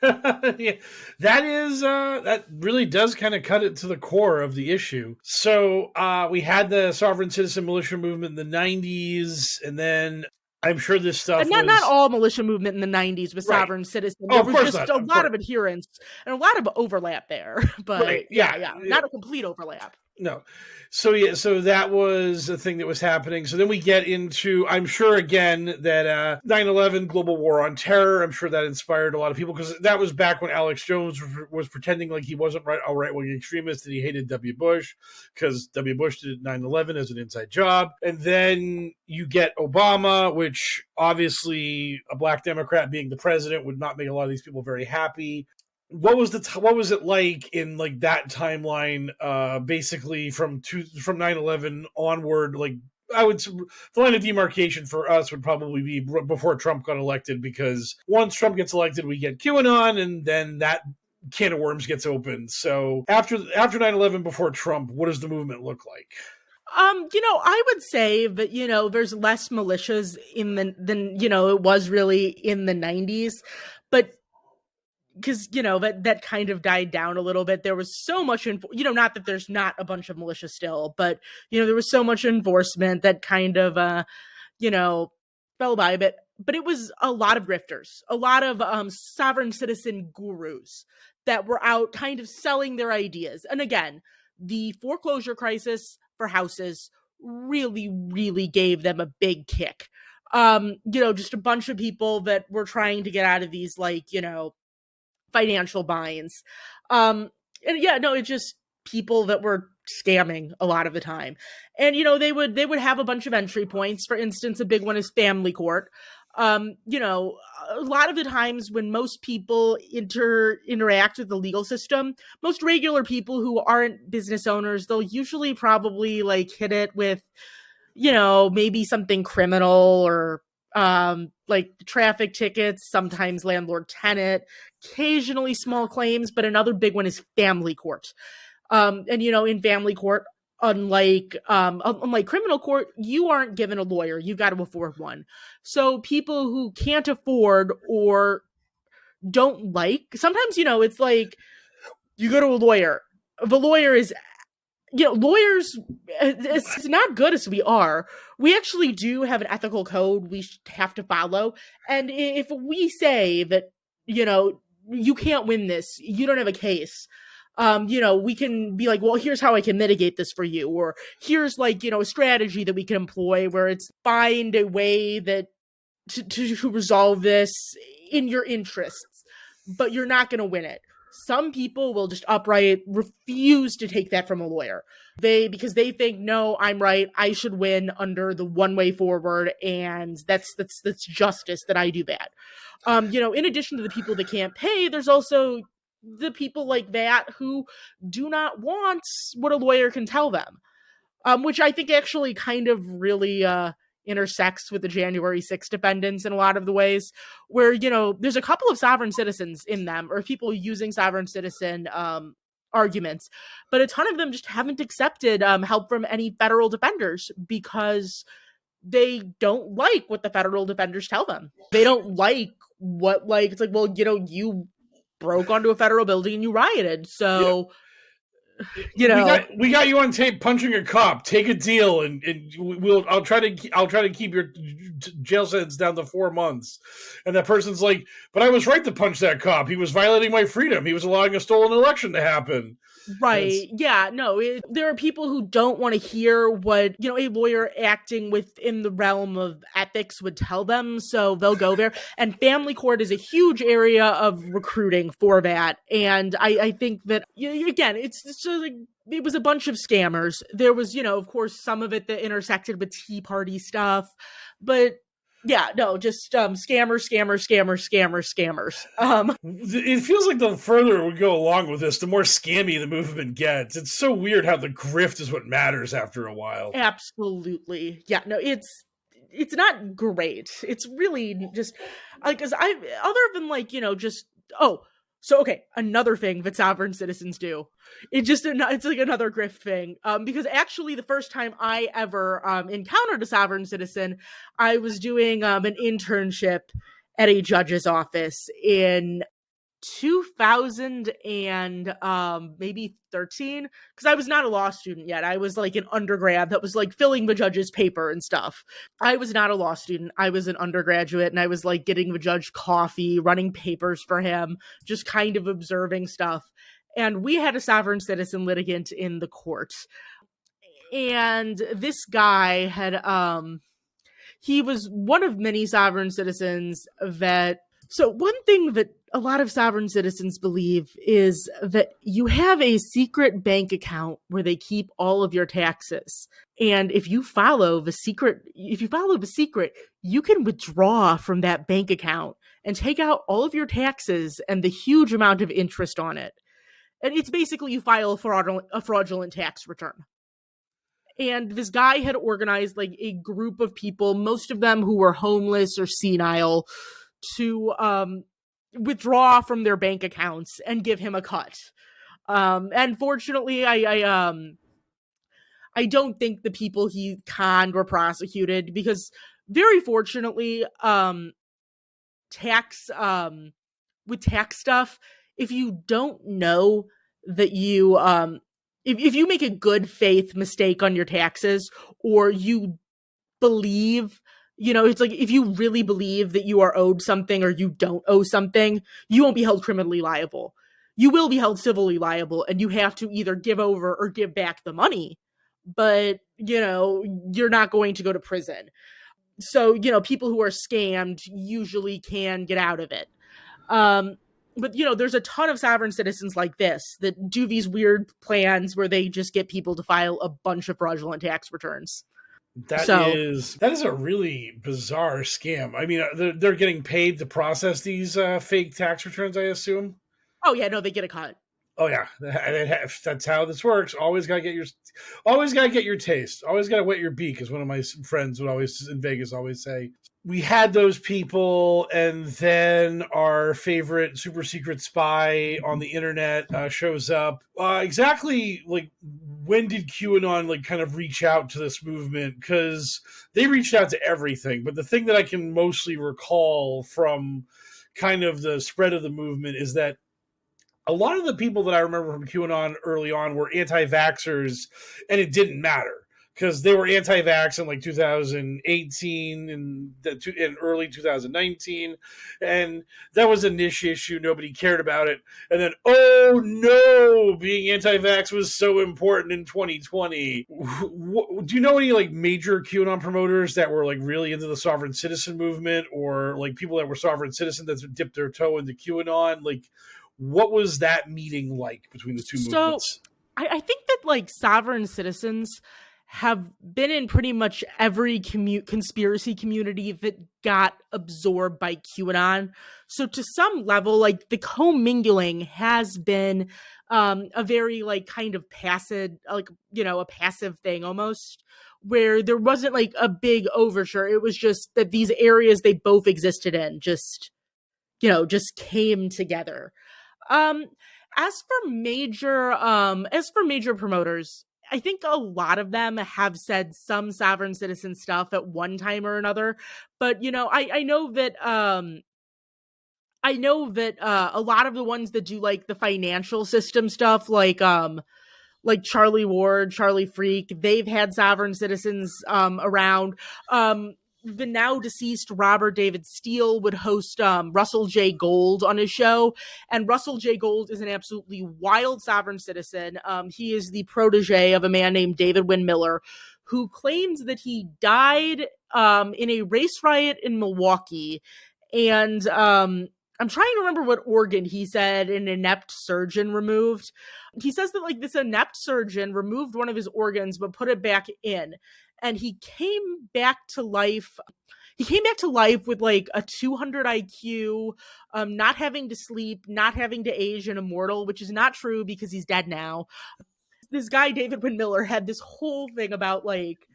Speaker 1: Yeah, that really does kind of cut it to the core of the issue. So we had the sovereign citizen militia movement in the 90s, and then I'm sure this stuff
Speaker 2: and not all militia movement in the 90s was sovereign citizen. There was just a lot of adherence and a lot of overlap there. But yeah, not a complete overlap.
Speaker 1: No. So that was a thing that was happening. So then we get into, I'm sure again that 9/11 global war on terror, I'm sure that inspired a lot of people, because that was back when Alex Jones was pretending like he wasn't a right-wing extremist and he hated W. Bush, because W. Bush did 9/11 as an inside job. And then you get Obama, which obviously a black Democrat being the president would not make a lot of these people very happy. What was it like in like that timeline, basically from 9/11 onward? Like, I would, the line of demarcation for us would probably be before Trump got elected, because once Trump gets elected, we get QAnon, and then that can of worms gets opened. So after 9/11, before Trump, what does the movement look like?
Speaker 2: I would say that, there's less militias than it was really in the 90s, but because, that kind of died down a little bit. There was so much, not that there's not a bunch of militia still, but, there was so much enforcement that kind of, fell by a bit. But it was a lot of grifters, a lot of sovereign citizen gurus that were out kind of selling their ideas. And again, the foreclosure crisis for houses really, really gave them a big kick. Just a bunch of people that were trying to get out of these, financial binds. It's just people that were scamming a lot of the time. And, they would have a bunch of entry points. For instance, a big one is family court. A lot of the times when most people interact with the legal system, most regular people who aren't business owners, they'll usually probably hit it with, maybe something criminal or traffic tickets, sometimes landlord tenant, occasionally small claims, but another big one is family court. In family court, unlike criminal court, you aren't given a lawyer. You've got to afford one. So people who can't afford or don't sometimes, it's like you go to a lawyer. The lawyer is, lawyers, it's not good as we are. We actually do have an ethical code we have to follow. And if we say that, you can't win this, you don't have a case, we can be like, well, here's how I can mitigate this for you. Or here's a strategy that we can employ where it's find a way that to resolve this in your interests, but you're not going to win it. Some people will just outright refuse to take that from a lawyer. Because they think, no, I'm right, I should win under the one way forward, and that's justice that I do that. In addition to the people that can't pay, there's also the people like that who do not want what a lawyer can tell them, which I think actually kind of really intersects with the January 6th defendants in a lot of the ways, where, there's a couple of sovereign citizens in them, or people using sovereign citizen arguments, but a ton of them just haven't accepted help from any federal defenders because they don't like what the federal defenders tell them. They don't like what, it's like, well, you broke onto a federal building and you rioted, so...
Speaker 1: we got you on tape punching a cop. Take a deal, and I'll try to keep your jail sentence down to 4 months. And that person's like, but I was right to punch that cop. He was violating my freedom. He was allowing a stolen election to happen.
Speaker 2: Right. Yeah. No, there are people who don't want to hear what, a lawyer acting within the realm of ethics would tell them. So they'll go there. And family court is a huge area of recruiting for that. And I think that, again, it's just it was a bunch of scammers. There was, of course, some of it that intersected with Tea Party stuff. But yeah, no, just scammers.
Speaker 1: It feels like the further we go along with this, the more scammy the movement gets. It's so weird how the grift is what matters after a while.
Speaker 2: Absolutely. Yeah, no, it's not great. It's really just like, cause other than like, just, oh, so, okay, another thing that sovereign citizens do. It's like another grift thing. Because actually the first time I ever encountered a sovereign citizen, I was doing an internship at a judge's office in 2000 and maybe 13, because I was not a law student yet. I was like an undergrad that was like filling the judge's paper and stuff. I was not a law student. I was an undergraduate, and I was like getting the judge coffee, running papers for him, just kind of observing stuff. And we had a sovereign citizen litigant in the court. And this guy had he was one of many sovereign citizens that. So one thing that a lot of sovereign citizens believe is that you have a secret bank account where they keep all of your taxes. And if you follow the secret, you can withdraw from that bank account and take out all of your taxes and the huge amount of interest on it. And it's basically you file a fraudulent tax return. And this guy had organized like a group of people, most of them who were homeless or senile, to withdraw from their bank accounts and give him a cut. And fortunately, I don't think the people he conned were prosecuted, because very fortunately, with tax stuff, if you don't know that you if you make a good faith mistake on your taxes, or you believe, it's like if you really believe that you are owed something or you don't owe something, you won't be held criminally liable. You will be held civilly liable, and you have to either give over or give back the money. But, you're not going to go to prison. So, people who are scammed usually can get out of it. But, there's a ton of sovereign citizens like this that do these weird plans where they just get people to file a bunch of fraudulent tax returns.
Speaker 1: That is a really bizarre scam. I mean, they're getting paid to process these fake tax returns, I assume.
Speaker 2: Oh yeah, no, they get a cut.
Speaker 1: Oh yeah, that's how this works. Always gotta get your taste. Always gotta wet your beak, as one of my friends would always in Vegas always say. We had those people, and then our favorite super secret spy on the internet shows up. Exactly, like, when did QAnon like kind of reach out to this movement? Because they reached out to everything, but the thing that I can mostly recall from kind of the spread of the movement is that a lot of the people that I remember from QAnon early on were anti-vaxxers, and it didn't matter because they were anti-vax in like 2018 and early 2019, and that was a niche issue. Nobody cared about it. And then, oh no, being anti-vax was so important in 2020. Do you know any like major QAnon promoters that were like really into the sovereign citizen movement, or like people that were sovereign citizens that dipped their toe into QAnon? Like, what was that meeting like between the two movements?
Speaker 2: I think that like sovereign citizens have been in pretty much every conspiracy community that got absorbed by QAnon. So to some level, like the commingling has been a very like kind of passive, like, a passive thing almost, where there wasn't like a big overture. It was just that these areas they both existed in just came together. As for major promoters, I think a lot of them have said some sovereign citizen stuff at one time or another. But, I know that a lot of the ones that do like the financial system stuff, like Charlie Ward, Charlie Freak, they've had sovereign citizens around. The now deceased Robert David Steele would host Russell J. Gold on his show. And Russell J. Gold is an absolutely wild sovereign citizen. He is the protege of a man named David Wynn Miller, who claims that he died in a race riot in Milwaukee. And I'm trying to remember what organ he said an inept surgeon removed. He says that like this inept surgeon removed one of his organs but put it back in. And he came back to life. He came back to life with like a 200 IQ, not having to sleep, not having to age, and immortal, which is not true because he's dead now. This guy, David Wynn Miller, had this whole thing about like,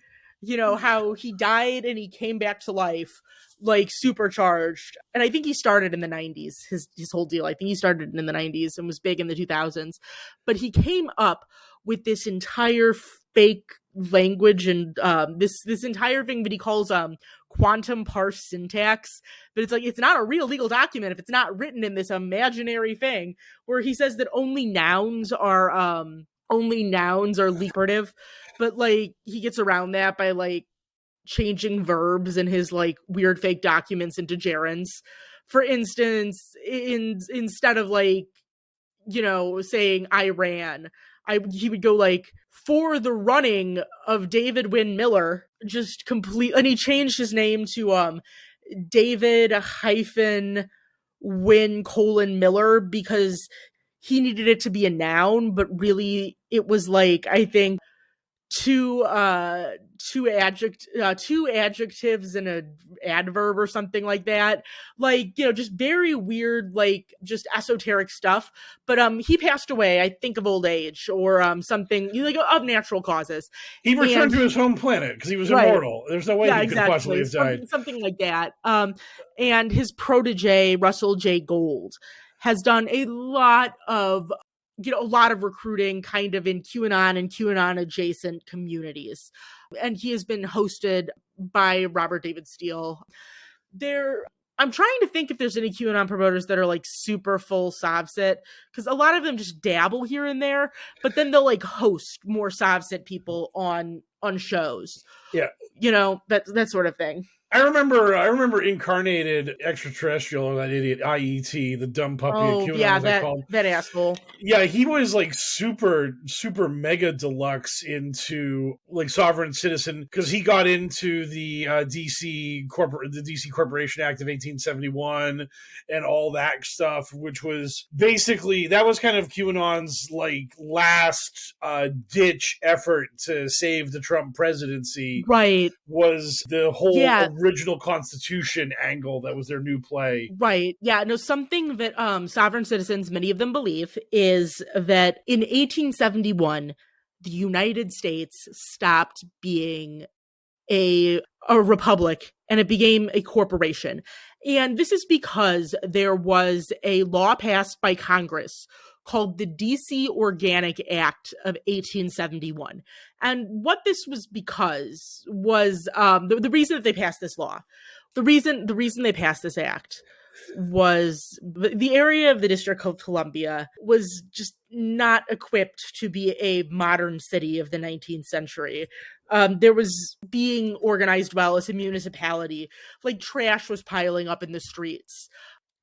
Speaker 2: how he died and he came back to life, like supercharged. And I think he started in the 90s, his whole deal. I think he started in the 90s and was big in the 2000s. But he came up with this entire fake language and this entire thing that he calls quantum parse syntax. But it's like, it's not a real legal document if it's not written in this imaginary thing, where he says that only nouns are lucrative. But like, he gets around that by like changing verbs in his like weird fake documents into gerunds. For instance, instead of like, saying I ran, he would go like, for the running of David Wynn Miller, just complete, and he changed his name to David hyphen Wynn Miller, because he needed it to be a noun, but really it was like, I think, two adjectives and a adverb or something like that, like, just very weird, like just esoteric stuff. But he passed away, I think, of old age or something, like of natural causes.
Speaker 1: He returned to his home planet because he was immortal. There's no way he could possibly have died.
Speaker 2: Something like that. And his protege, Russell J. Gold, has done a lot of recruiting kind of in QAnon and QAnon adjacent communities. And he has been hosted by Robert David Steele. I'm trying to think if there's any QAnon promoters that are like super full SovCit, because a lot of them just dabble here and there, but then they'll like host more SovCit people on shows.
Speaker 1: Yeah.
Speaker 2: That sort of thing.
Speaker 1: I remember Incarnated Extraterrestrial, or that idiot IET, the dumb puppy of QAnon, as I called.
Speaker 2: That asshole.
Speaker 1: Yeah, he was like super mega deluxe into like Sovereign Citizen, because he got into the DC Corporation Act of 1871 and all that stuff, which was basically, that was kind of QAnon's like last ditch effort to save the Trump presidency.
Speaker 2: Right.
Speaker 1: Was the whole original Constitution angle that was their new play.
Speaker 2: Right. Yeah. No, something that sovereign citizens, many of them believe, is that in 1871, the United States stopped being a republic and it became a corporation. And this is because there was a law passed by Congress called the DC Organic Act of 1871. And what this was because was the reason that they passed this law. The reason they passed this act was the area of the District of Columbia was just not equipped to be a modern city of the 19th century. There was being organized well as a municipality. Like, trash was piling up in the streets.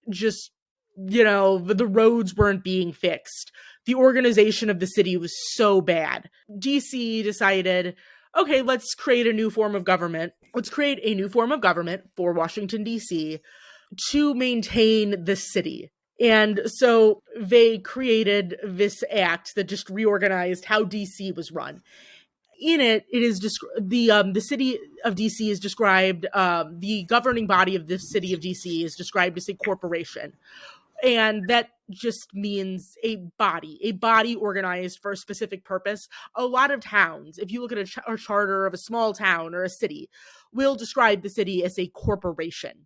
Speaker 2: Just, the roads weren't being fixed. The organization of the city was so bad. DC decided, okay, let's create a new form of government. Let's create a new form of government for Washington, D.C. to maintain the city. And so they created this act that just reorganized how DC was run. In it is just the city of DC is described, the governing body of the city of DC is described as a corporation. And that just means a body organized for a specific purpose. A lot of towns, if you look at a charter of a small town or a city, will describe the city as a corporation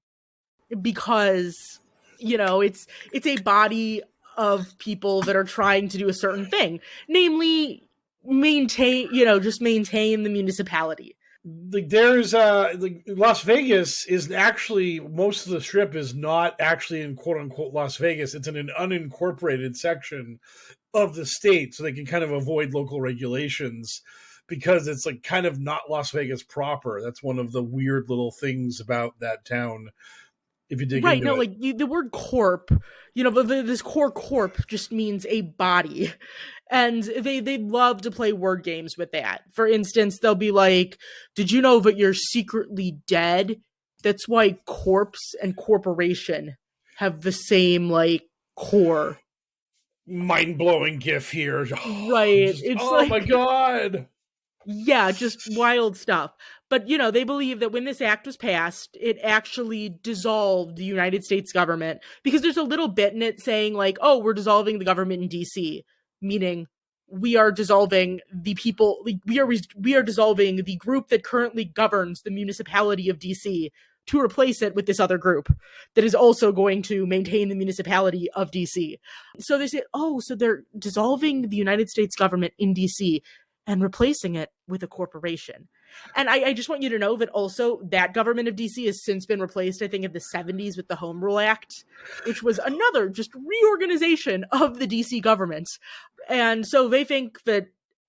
Speaker 2: because, it's a body of people that are trying to do a certain thing, namely maintain the municipality.
Speaker 1: Like, there's Las Vegas is actually, most of the strip is not actually in quote unquote Las Vegas. It's in an unincorporated section of the state, so they can kind of avoid local regulations because it's like kind of not Las Vegas proper. That's one of the weird little things about that town. If you dig into it.
Speaker 2: Like the word corp, this core corp just means a body. And they love to play word games with that. For instance, they'll be like, did you know that you're secretly dead? That's why corpse and corporation have the same, like, core.
Speaker 1: Mind-blowing gif here.
Speaker 2: Right.
Speaker 1: Oh my God.
Speaker 2: Yeah, just wild stuff. But, they believe that when this act was passed, it actually dissolved the United States government, because there's a little bit in it saying like, oh, we're dissolving the government in DC, meaning we are dissolving the people, we are dissolving the group that currently governs the municipality of DC to replace it with this other group that is also going to maintain the municipality of DC. So they say, oh, so they're dissolving the United States government in DC and replacing it with a corporation. And I just want you to know that also that government of DC has since been replaced, I think, in the 70s with the Home Rule Act, which was another just reorganization of the DC government. And so they think that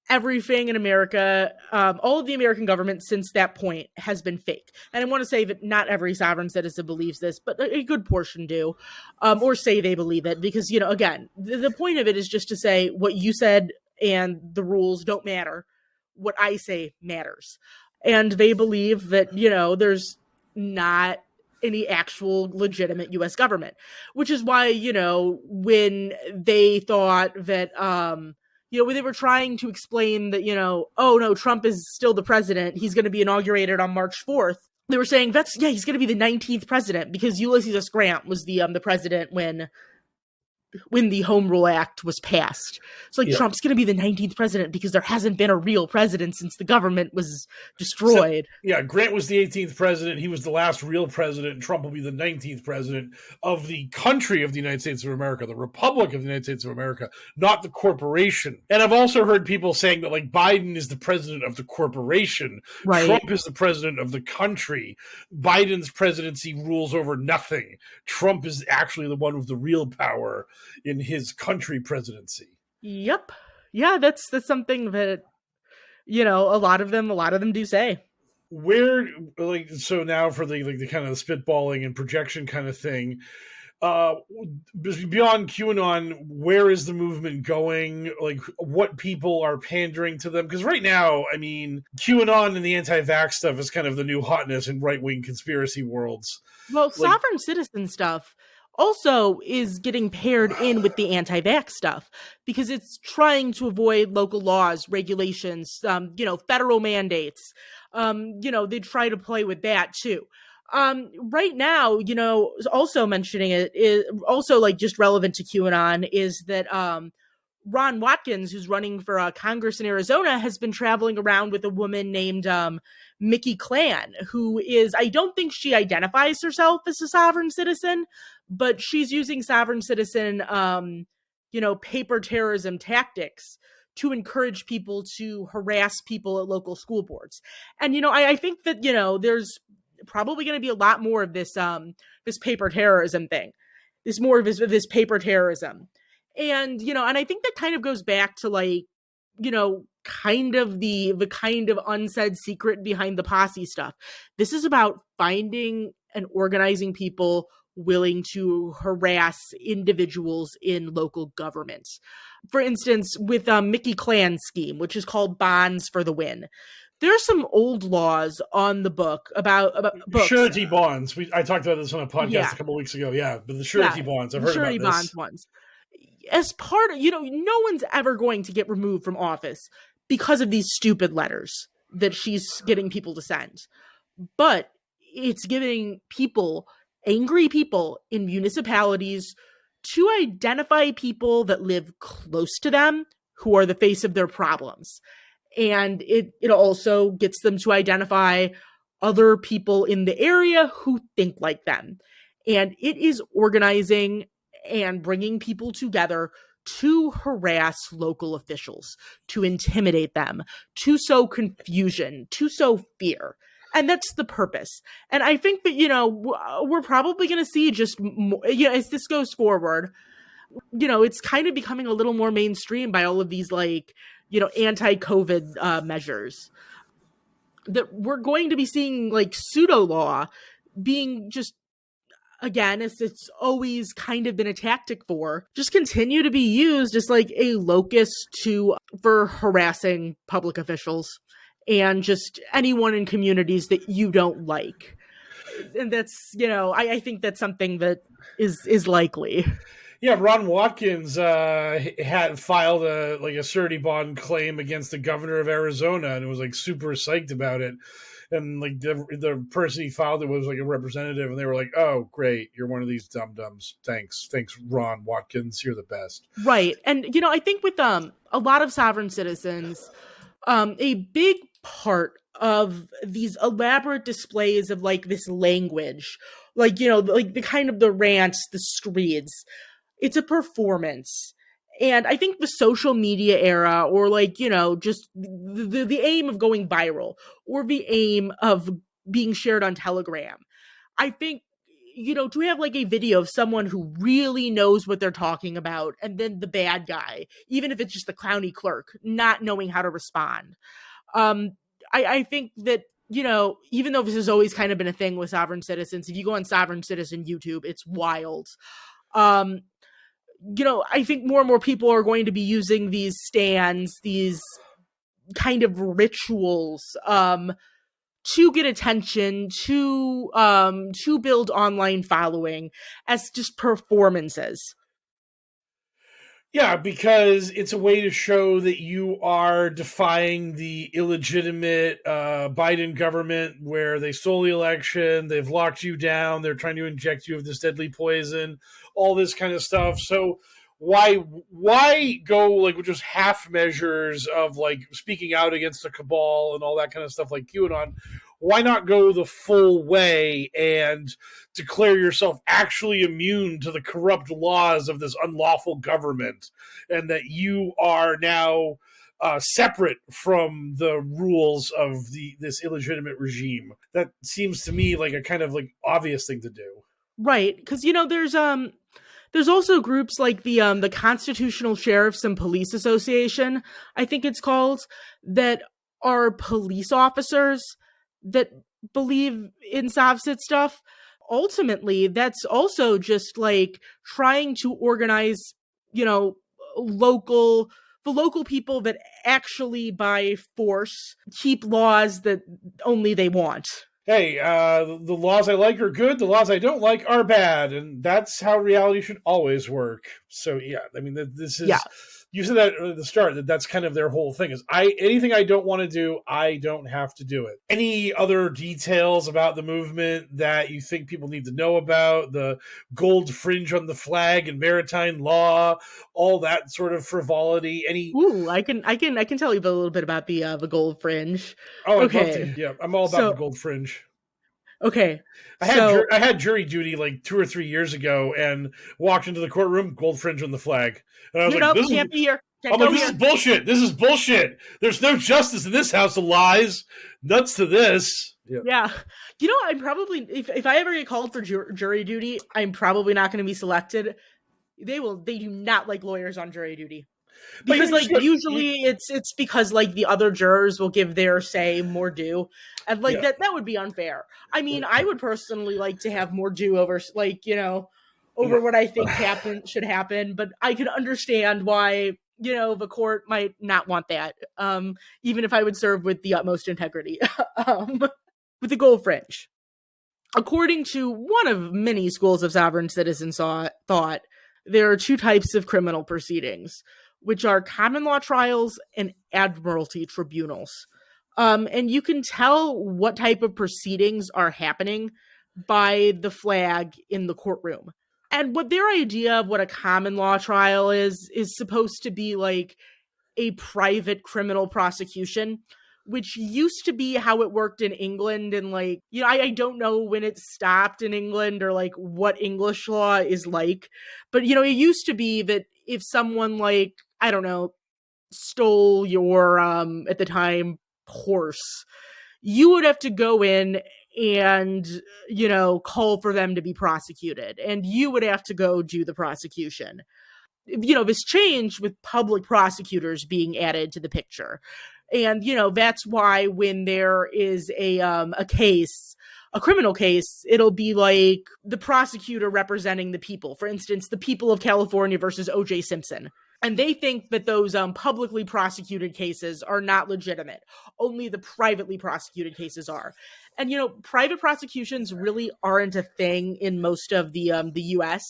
Speaker 2: everything in America, all of the American government since that point has been fake. And I want to say that not every sovereign citizen believes this, but a good portion do, or say they believe it. Because, you know, again, the point of it is just to say what you said and the rules don't matter. What I say matters. And they believe that, you know, there's not any actual legitimate U.S. government, which is why, you know, when they thought that, you know, when they were trying to explain that, you know, oh no, Trump is still the president, he's going to be inaugurated on March 4th. They were saying he's going to be the 19th president because Ulysses S. Grant was the president when the Home Rule Act was passed. It's like, Trump's going to be the 19th president because there hasn't been a real president since the government was destroyed.
Speaker 1: So, Grant was the 18th president. He was the last real president. And Trump will be the 19th president of the country of the United States of America, the Republic of the United States of America, not the corporation. And I've also heard people saying that, like, Biden is the president of the corporation. Right. Trump is the president of the country. Biden's presidency rules over nothing. Trump is actually the one with the real power in his country presidency.
Speaker 2: Yep. Yeah, that's something that, you know, a lot of them do say.
Speaker 1: Where, like, so now for the kind of the spitballing and projection kind of thing, beyond QAnon, where is the movement going? Like, what people are pandering to them? Because right now, I mean, QAnon and the anti-vax stuff is kind of the new hotness in right-wing conspiracy worlds.
Speaker 2: Well, sovereign citizen stuff also is getting paired in with the anti-vax stuff because it's trying to avoid local laws, regulations, you know, federal mandates. You know, they try to play with that too. Right now, you know, also mentioning it is also like just relevant to QAnon is that Ron Watkins, who's running for Congress in Arizona, has been traveling around with a woman named Mickey Clan, who is, I don't think she identifies herself as a sovereign citizen, but she's using sovereign citizen, you know, paper terrorism tactics to encourage people to harass people at local school boards. And, you know, I think that, you know, there's probably going to be a lot more of this, this paper terrorism thing. There's more of this paper terrorism. And, you know, and I think that kind of goes back to, like, you know, kind of the kind of unsaid secret behind the posse stuff. This is about finding and organizing people willing to harass individuals in local governments. For instance, with Mickey Clan's scheme, which is called Bonds for the Win, there's some old laws on the book about books.
Speaker 1: Surety bonds. I talked about this on a podcast a couple of weeks ago. Yeah, but the surety bonds. I've heard about this. Surety bonds ones.
Speaker 2: As part of, you know, no one's ever going to get removed from office because of these stupid letters that she's getting people to send. But it's giving people, angry people in municipalities, to identify people that live close to them who are the face of their problems. And it also gets them to identify other people in the area who think like them. And it is organizing and bringing people together to harass local officials, to intimidate them, to sow confusion, to sow fear. And that's the purpose. And I think that, you know, we're probably going to see just more, you know, as this goes forward, you know, it's kind of becoming a little more mainstream by all of these, like, you know, anti-COVID measures, that we're going to be seeing, like, pseudo law being just, again, as it's always kind of been a tactic for, just continue to be used as, like, a locus for harassing public officials and just anyone in communities that you don't like. And that's, you know, I think that's something that is likely.
Speaker 1: Yeah, Ron Watkins had filed a surety bond claim against the governor of Arizona, and was, like, super psyched about it. And like the person he filed it was like a representative, and they were like, "Oh, great, you're one of these dum dums. Thanks, Ron Watkins. You're the best."
Speaker 2: Right. And I think with a lot of sovereign citizens, a big part of these elaborate displays of like this language, like like the kind of the rants, the screeds, it's a performance. And I think the social media era, or like just the aim of going viral, or the aim of being shared on Telegram, I think to have like a video of someone who really knows what they're talking about, and then the bad guy, even if it's just the clowny clerk, not knowing how to respond. I think that, even though this has always kind of been a thing with sovereign citizens, if you go on sovereign citizen YouTube, it's wild. I think more and more people are going to be using these stands, these kind of rituals, to get attention, to build online following as just performances.
Speaker 1: Yeah, because it's a way to show that you are defying the illegitimate Biden government, where they stole the election, they've locked you down, they're trying to inject you with this deadly poison, all this kind of stuff. So why go like with just half measures of like speaking out against the cabal and all that kind of stuff like QAnon? Why not go the full way and declare yourself actually immune to the corrupt laws of this unlawful government, and that you are now separate from the rules of this illegitimate regime? That seems to me like a kind of like obvious thing to do.
Speaker 2: Right, because there's also groups like the Constitutional Sheriffs and Police Association, I think it's called, that are police officers that believe in SovCit stuff. Ultimately, that's also just like trying to organize, the local people that actually by force keep laws that only they want.
Speaker 1: Hey, the laws I like are good, the laws I don't like are bad, and that's how reality should always work. So yeah, I mean, this is,
Speaker 2: Yeah.
Speaker 1: You said that at the start, that's kind of their whole thing is, anything I don't want to do, I don't have to do it. Any other details about the movement that you think people need to know about? The gold fringe on the flag and maritime law, all that sort of frivolity.
Speaker 2: Ooh, I can tell you a little bit about the gold fringe.
Speaker 1: Oh, I'd love
Speaker 2: Okay.
Speaker 1: to. Yeah, I'm all about the gold fringe.
Speaker 2: Okay.
Speaker 1: I had jury duty like 2 or 3 years ago, and walked into the courtroom, gold fringe on the flag, and I was like, "This
Speaker 2: can't be here.
Speaker 1: This is bullshit. This is bullshit. There's no justice in this house of lies. Nuts to this."
Speaker 2: Yeah. I'm probably, if I ever get called for jury duty, I'm probably not going to be selected. They do not like lawyers on jury duty. Because like usually it's because like the other jurors will give their say more due, and like that would be unfair. I mean, I would personally like to have more due over like over what I think should happen, but I can understand why the court might not want that. Even if I would serve with the utmost integrity. With the gold fringe, according to one of many schools of sovereign citizen thought, there are two types of criminal proceedings, which are common law trials and admiralty tribunals. And you can tell what type of proceedings are happening by the flag in the courtroom. And what their idea of what a common law trial is supposed to be like a private criminal prosecution, which used to be how it worked in England. And like, I don't know when it stopped in England or like what English law is like, but it used to be that if someone like, I don't know, stole your, at the time, horse, you would have to go in and, call for them to be prosecuted, and you would have to go do the prosecution. This changed with public prosecutors being added to the picture. And, that's why when there is a case, a criminal case, it'll be like the prosecutor representing the people. For instance, the people of California versus O.J. Simpson. And they think that those publicly prosecuted cases are not legitimate. Only the privately prosecuted cases are. And, private prosecutions really aren't a thing in most of the U.S.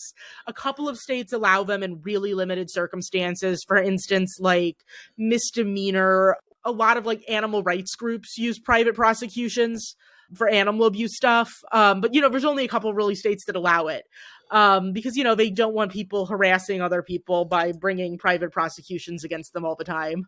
Speaker 2: A couple of states allow them in really limited circumstances. For instance, like misdemeanor a lot of like animal rights groups use private prosecutions for animal abuse stuff. But, there's only a couple really states that allow it. Because, they don't want people harassing other people by bringing private prosecutions against them all the time.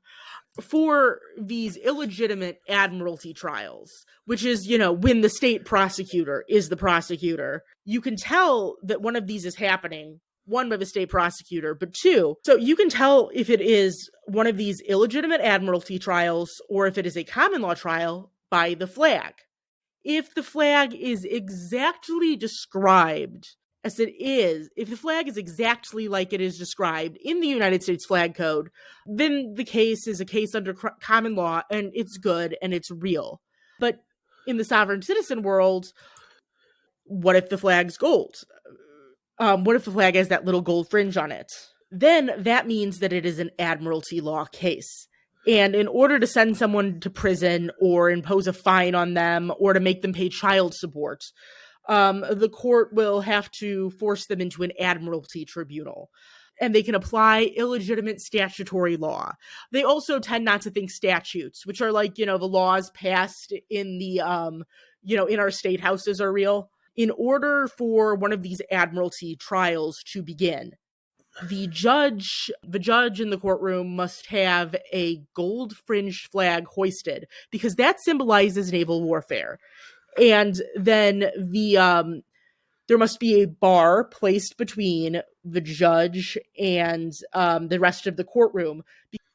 Speaker 2: For these illegitimate admiralty trials, which is, when the state prosecutor is the prosecutor, you can tell that one of these is happening, one, by the state prosecutor, but two, so you can tell if it is one of these illegitimate admiralty trials or if it is a common law trial by the flag. If the flag is exactly described as it is, if the flag is exactly like it is described in the United States Flag Code, then the case is a case under common law and it's good and it's real. But in the sovereign citizen world, what if the flag's gold? What if the flag has that little gold fringe on it? Then that means that it is an admiralty law case. And in order to send someone to prison or impose a fine on them or to make them pay child support, the court will have to force them into an admiralty tribunal. And they can apply illegitimate statutory law. They also tend not to think statutes, which are like, the laws passed in the, in our state houses are real. In order for one of these admiralty trials to begin, the judge in the courtroom must have a gold fringed flag hoisted because that symbolizes naval warfare. And then there must be a bar placed between the judge and the rest of the courtroom.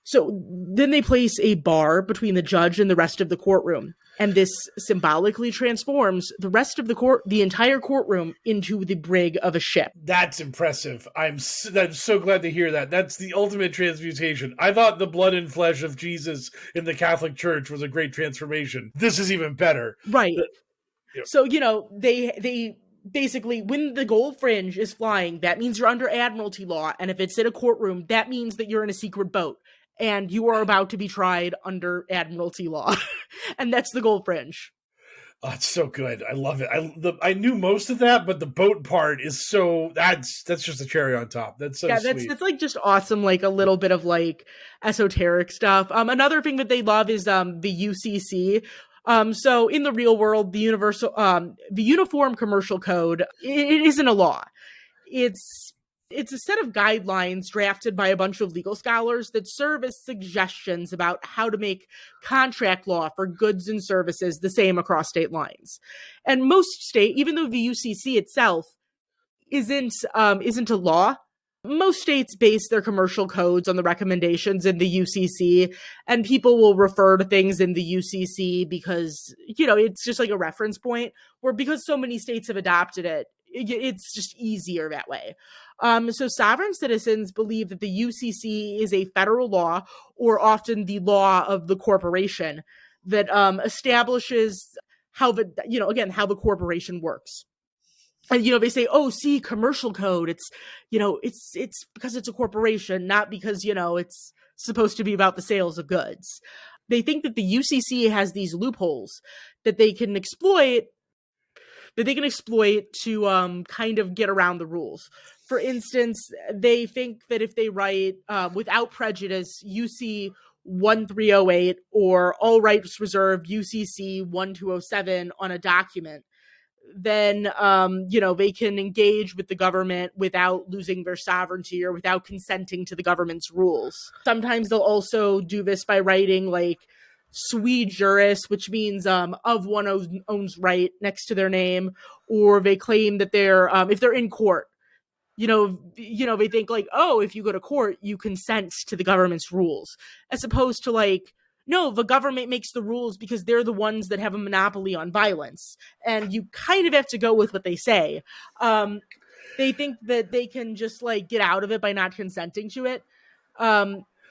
Speaker 2: So then they place a bar between the judge and the rest of the courtroom. And this symbolically transforms the entire courtroom into the brig of a ship.
Speaker 1: That's impressive. I'm so glad to hear that. That's the ultimate transmutation. I thought the blood and flesh of Jesus in the Catholic Church was a great transformation. This is even better.
Speaker 2: Right. So, they basically, when the gold fringe is flying, that means you're under admiralty law. And if it's in a courtroom, that means that you're in a secret boat. And you are about to be tried under admiralty law. And that's the gold fringe.
Speaker 1: Oh, it's so good. I love it. I knew most of that, but the boat part is that's just a cherry on top. That's so sweet.
Speaker 2: That's like just awesome, like a little bit of like esoteric stuff. Another thing that they love is the UCC. So in the real world, the Uniform Commercial Code, it isn't a law. It's a set of guidelines drafted by a bunch of legal scholars that serve as suggestions about how to make contract law for goods and services the same across state lines. And most states, even though the UCC itself isn't a law, most states base their commercial codes on the recommendations in the UCC, and people will refer to things in the UCC because, it's just like a reference point, where because so many states have adopted it, it's just easier that way. So sovereign citizens believe that the UCC is a federal law, or often the law of the corporation, that establishes how the corporation works. And, they say, oh, see, commercial code, it's because it's a corporation, not because, it's supposed to be about the sales of goods. They think that the UCC has these loopholes that they can exploit to kind of get around the rules. For instance, they think that if they write without prejudice UC 1308 or all rights reserved UCC 1207 on a document, then they can engage with the government without losing their sovereignty or without consenting to the government's rules. Sometimes they'll also do this by writing like sui juris, which means of one owns right next to their name, or they claim that they're if they're in court, they think like, oh, if you go to court, you consent to the government's rules, as opposed to like, no, the government makes the rules because they're the ones that have a monopoly on violence, and you kind of have to go with what they say. They think that they can just like get out of it by not consenting to it.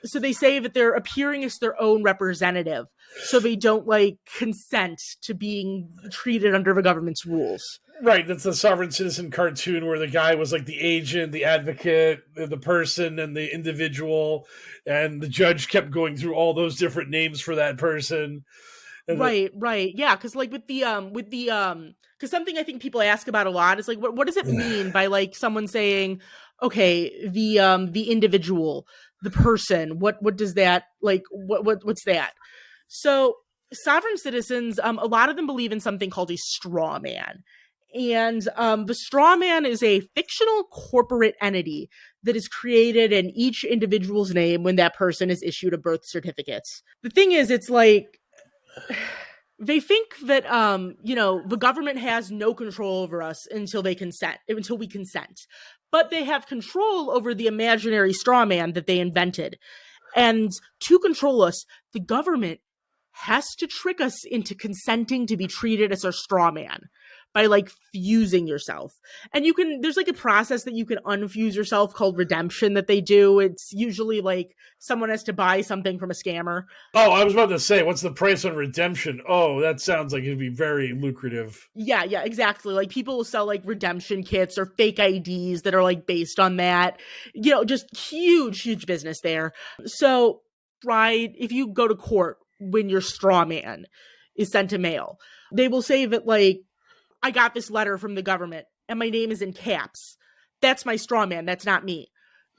Speaker 2: So they say that they're appearing as their own representative, so they don't like consent to being treated under the government's rules.
Speaker 1: Right, that's the sovereign citizen cartoon where the guy was like the agent, the advocate, the person, and the individual, and the judge kept going through all those different names for that person. And
Speaker 2: right, yeah, because like with the because something I think people ask about a lot is like, what does it mean by like someone saying, okay, the individual, the person. What does that, like, what's that? So sovereign citizens, a lot of them believe in something called a straw man. And the straw man is a fictional corporate entity that is created in each individual's name when that person is issued a birth certificate. The thing is, it's like, they think that the government has no control over us until we consent. But they have control over the imaginary straw man that they invented. And to control us, the government has to trick us into consenting to be treated as our straw man by like fusing yourself. And there's like a process that you can unfuse yourself called redemption that they do. It's usually like someone has to buy something from a scammer.
Speaker 1: Oh, I was about to say, what's the price on redemption? Oh, that sounds like it'd be very lucrative.
Speaker 2: Yeah, exactly. Like people will sell like redemption kits or fake IDs that are like based on that. Just huge business there. So if you go to court when your straw man is sent to mail, they will say that like, I got this letter from the government and my name is in caps. That's my straw man. That's not me.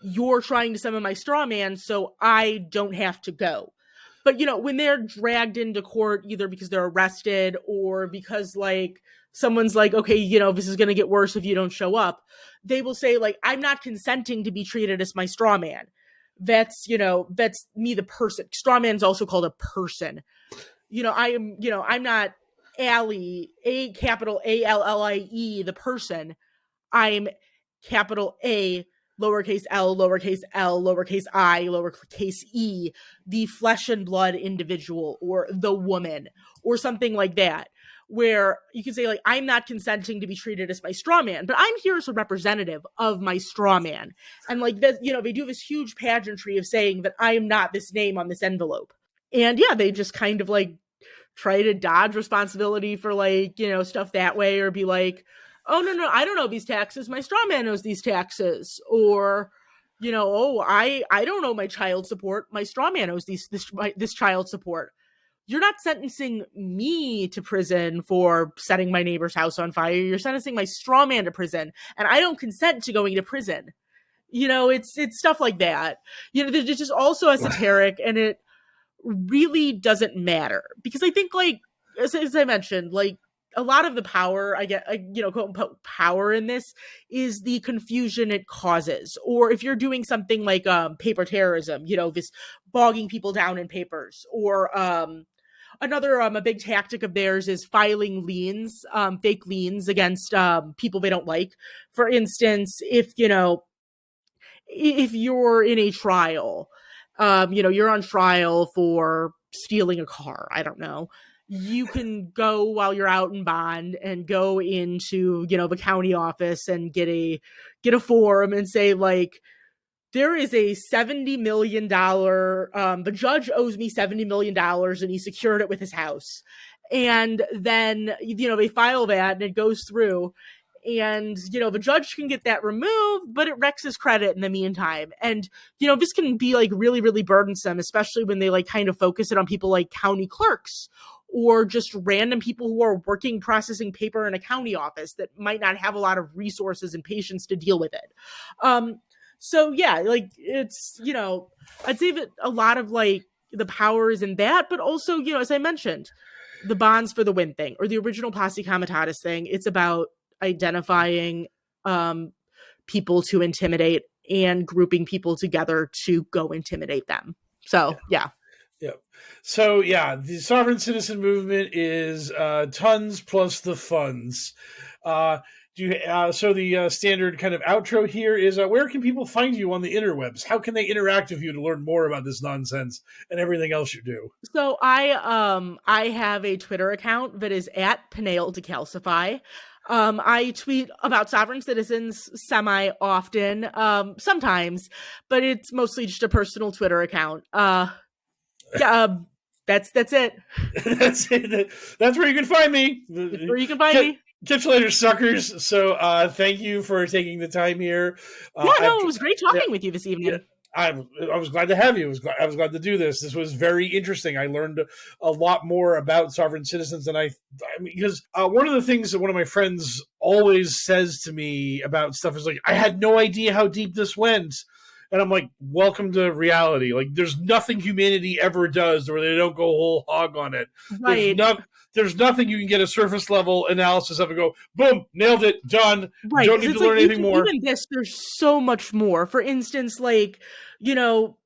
Speaker 2: You're trying to summon my straw man, so I don't have to go. But, when they're dragged into court, either because they're arrested or because like someone's like, okay, this is going to get worse if you don't show up, they will say like, I'm not consenting to be treated as my straw man. That's me, the person. Straw man's also called a person. I'm not Allie, A capital ALLIE, the person. I'm capital A, lowercase l, lowercase I, lowercase e, the flesh and blood individual or the woman or something like that, where you can say like, I'm not consenting to be treated as my straw man, but I'm here as a representative of my straw man. And like this, they do this huge pageantry of saying that I am not this name on this envelope. And yeah, they just kind of like try to dodge responsibility for like, stuff that way, or be like, oh, no, I don't know these taxes. My straw man knows these taxes. Or, I don't know my child support. My straw man knows this child support. You're not sentencing me to prison for setting my neighbor's house on fire. You're sentencing my straw man to prison, and I don't consent to going to prison. It's stuff like that. It's just also esoteric, and it really doesn't matter, because I think like as I mentioned, like a lot of the power quote unquote power in this is the confusion it causes. Or if you're doing something like paper terrorism, this bogging people down in papers, or another a big tactic of theirs is filing liens, fake liens against people they don't like. For instance, if you're in a trial, you're on trial for stealing a car, I don't know, you can go while you're out in bond and go into, the county office and get a form and say like, there is a $70 million, the judge owes me $70 million and he secured it with his house. And then, they file that and it goes through. And, the judge can get that removed, but it wrecks his credit in the meantime. And, this can be like really, really burdensome, especially when they like kind of focus it on people like county clerks or just random people who are working processing paper in a county office that might not have a lot of resources and patience to deal with it. So yeah, like it's, I'd say that a lot of like the power is in that, but also, as I mentioned, the bonds for the win thing or the original posse comitatus thing, it's about identifying people to intimidate and grouping people together to go intimidate them. So yeah.
Speaker 1: So yeah, the sovereign citizen movement is tons plus the funds. So the standard kind of outro here is where can people find you on the interwebs? How can they interact with you to learn more about this nonsense and everything else you do? So
Speaker 2: I have a Twitter account that is at Panail Decalcify. I tweet about sovereign citizens semi-often, sometimes, but it's mostly just a personal Twitter account. That's it.
Speaker 1: That's it. That's where you can find me.
Speaker 2: That's where you can find me.
Speaker 1: Catch you later, suckers. So thank you for taking the time here.
Speaker 2: It was great talking with you this evening.
Speaker 1: Yeah. I was glad to have you. I was glad to do this. This was very interesting. I learned a lot more about sovereign citizens than because one of the things that one of my friends always says to me about stuff is like, I had no idea how deep this went. And I'm like, welcome to reality. Like, there's nothing humanity ever does where they don't go whole hog on it.
Speaker 2: Right.
Speaker 1: There's nothing you can get a surface level analysis of and go, boom, nailed it, done.
Speaker 2: Right.
Speaker 1: Don't need to learn anything more.
Speaker 2: Even this, there's so much more. For instance, like, you know,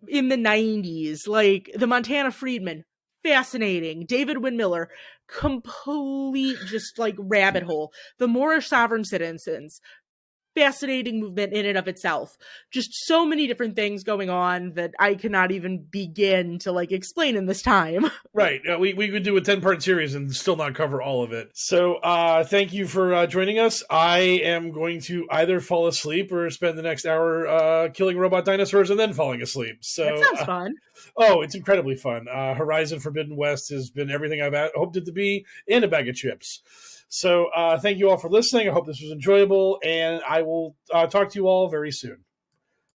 Speaker 2: in the 90s, like the Montana Freedmen, fascinating. David Windmiller, complete just like rabbit hole. The Moorish sovereign citizens, fascinating movement in and of itself. Just so many different things going on that I cannot even begin to like explain in this time.
Speaker 1: Right. We could do a 10-part series and still not cover all of it. So thank you for joining us. I am going to either fall asleep or spend the next hour killing robot dinosaurs and then falling asleep. So
Speaker 2: that sounds fun.
Speaker 1: Oh, it's incredibly fun. Horizon Forbidden West has been everything I've hoped it to be and a bag of chips. So thank you all for listening. I hope this was enjoyable, and I will talk to you all very soon.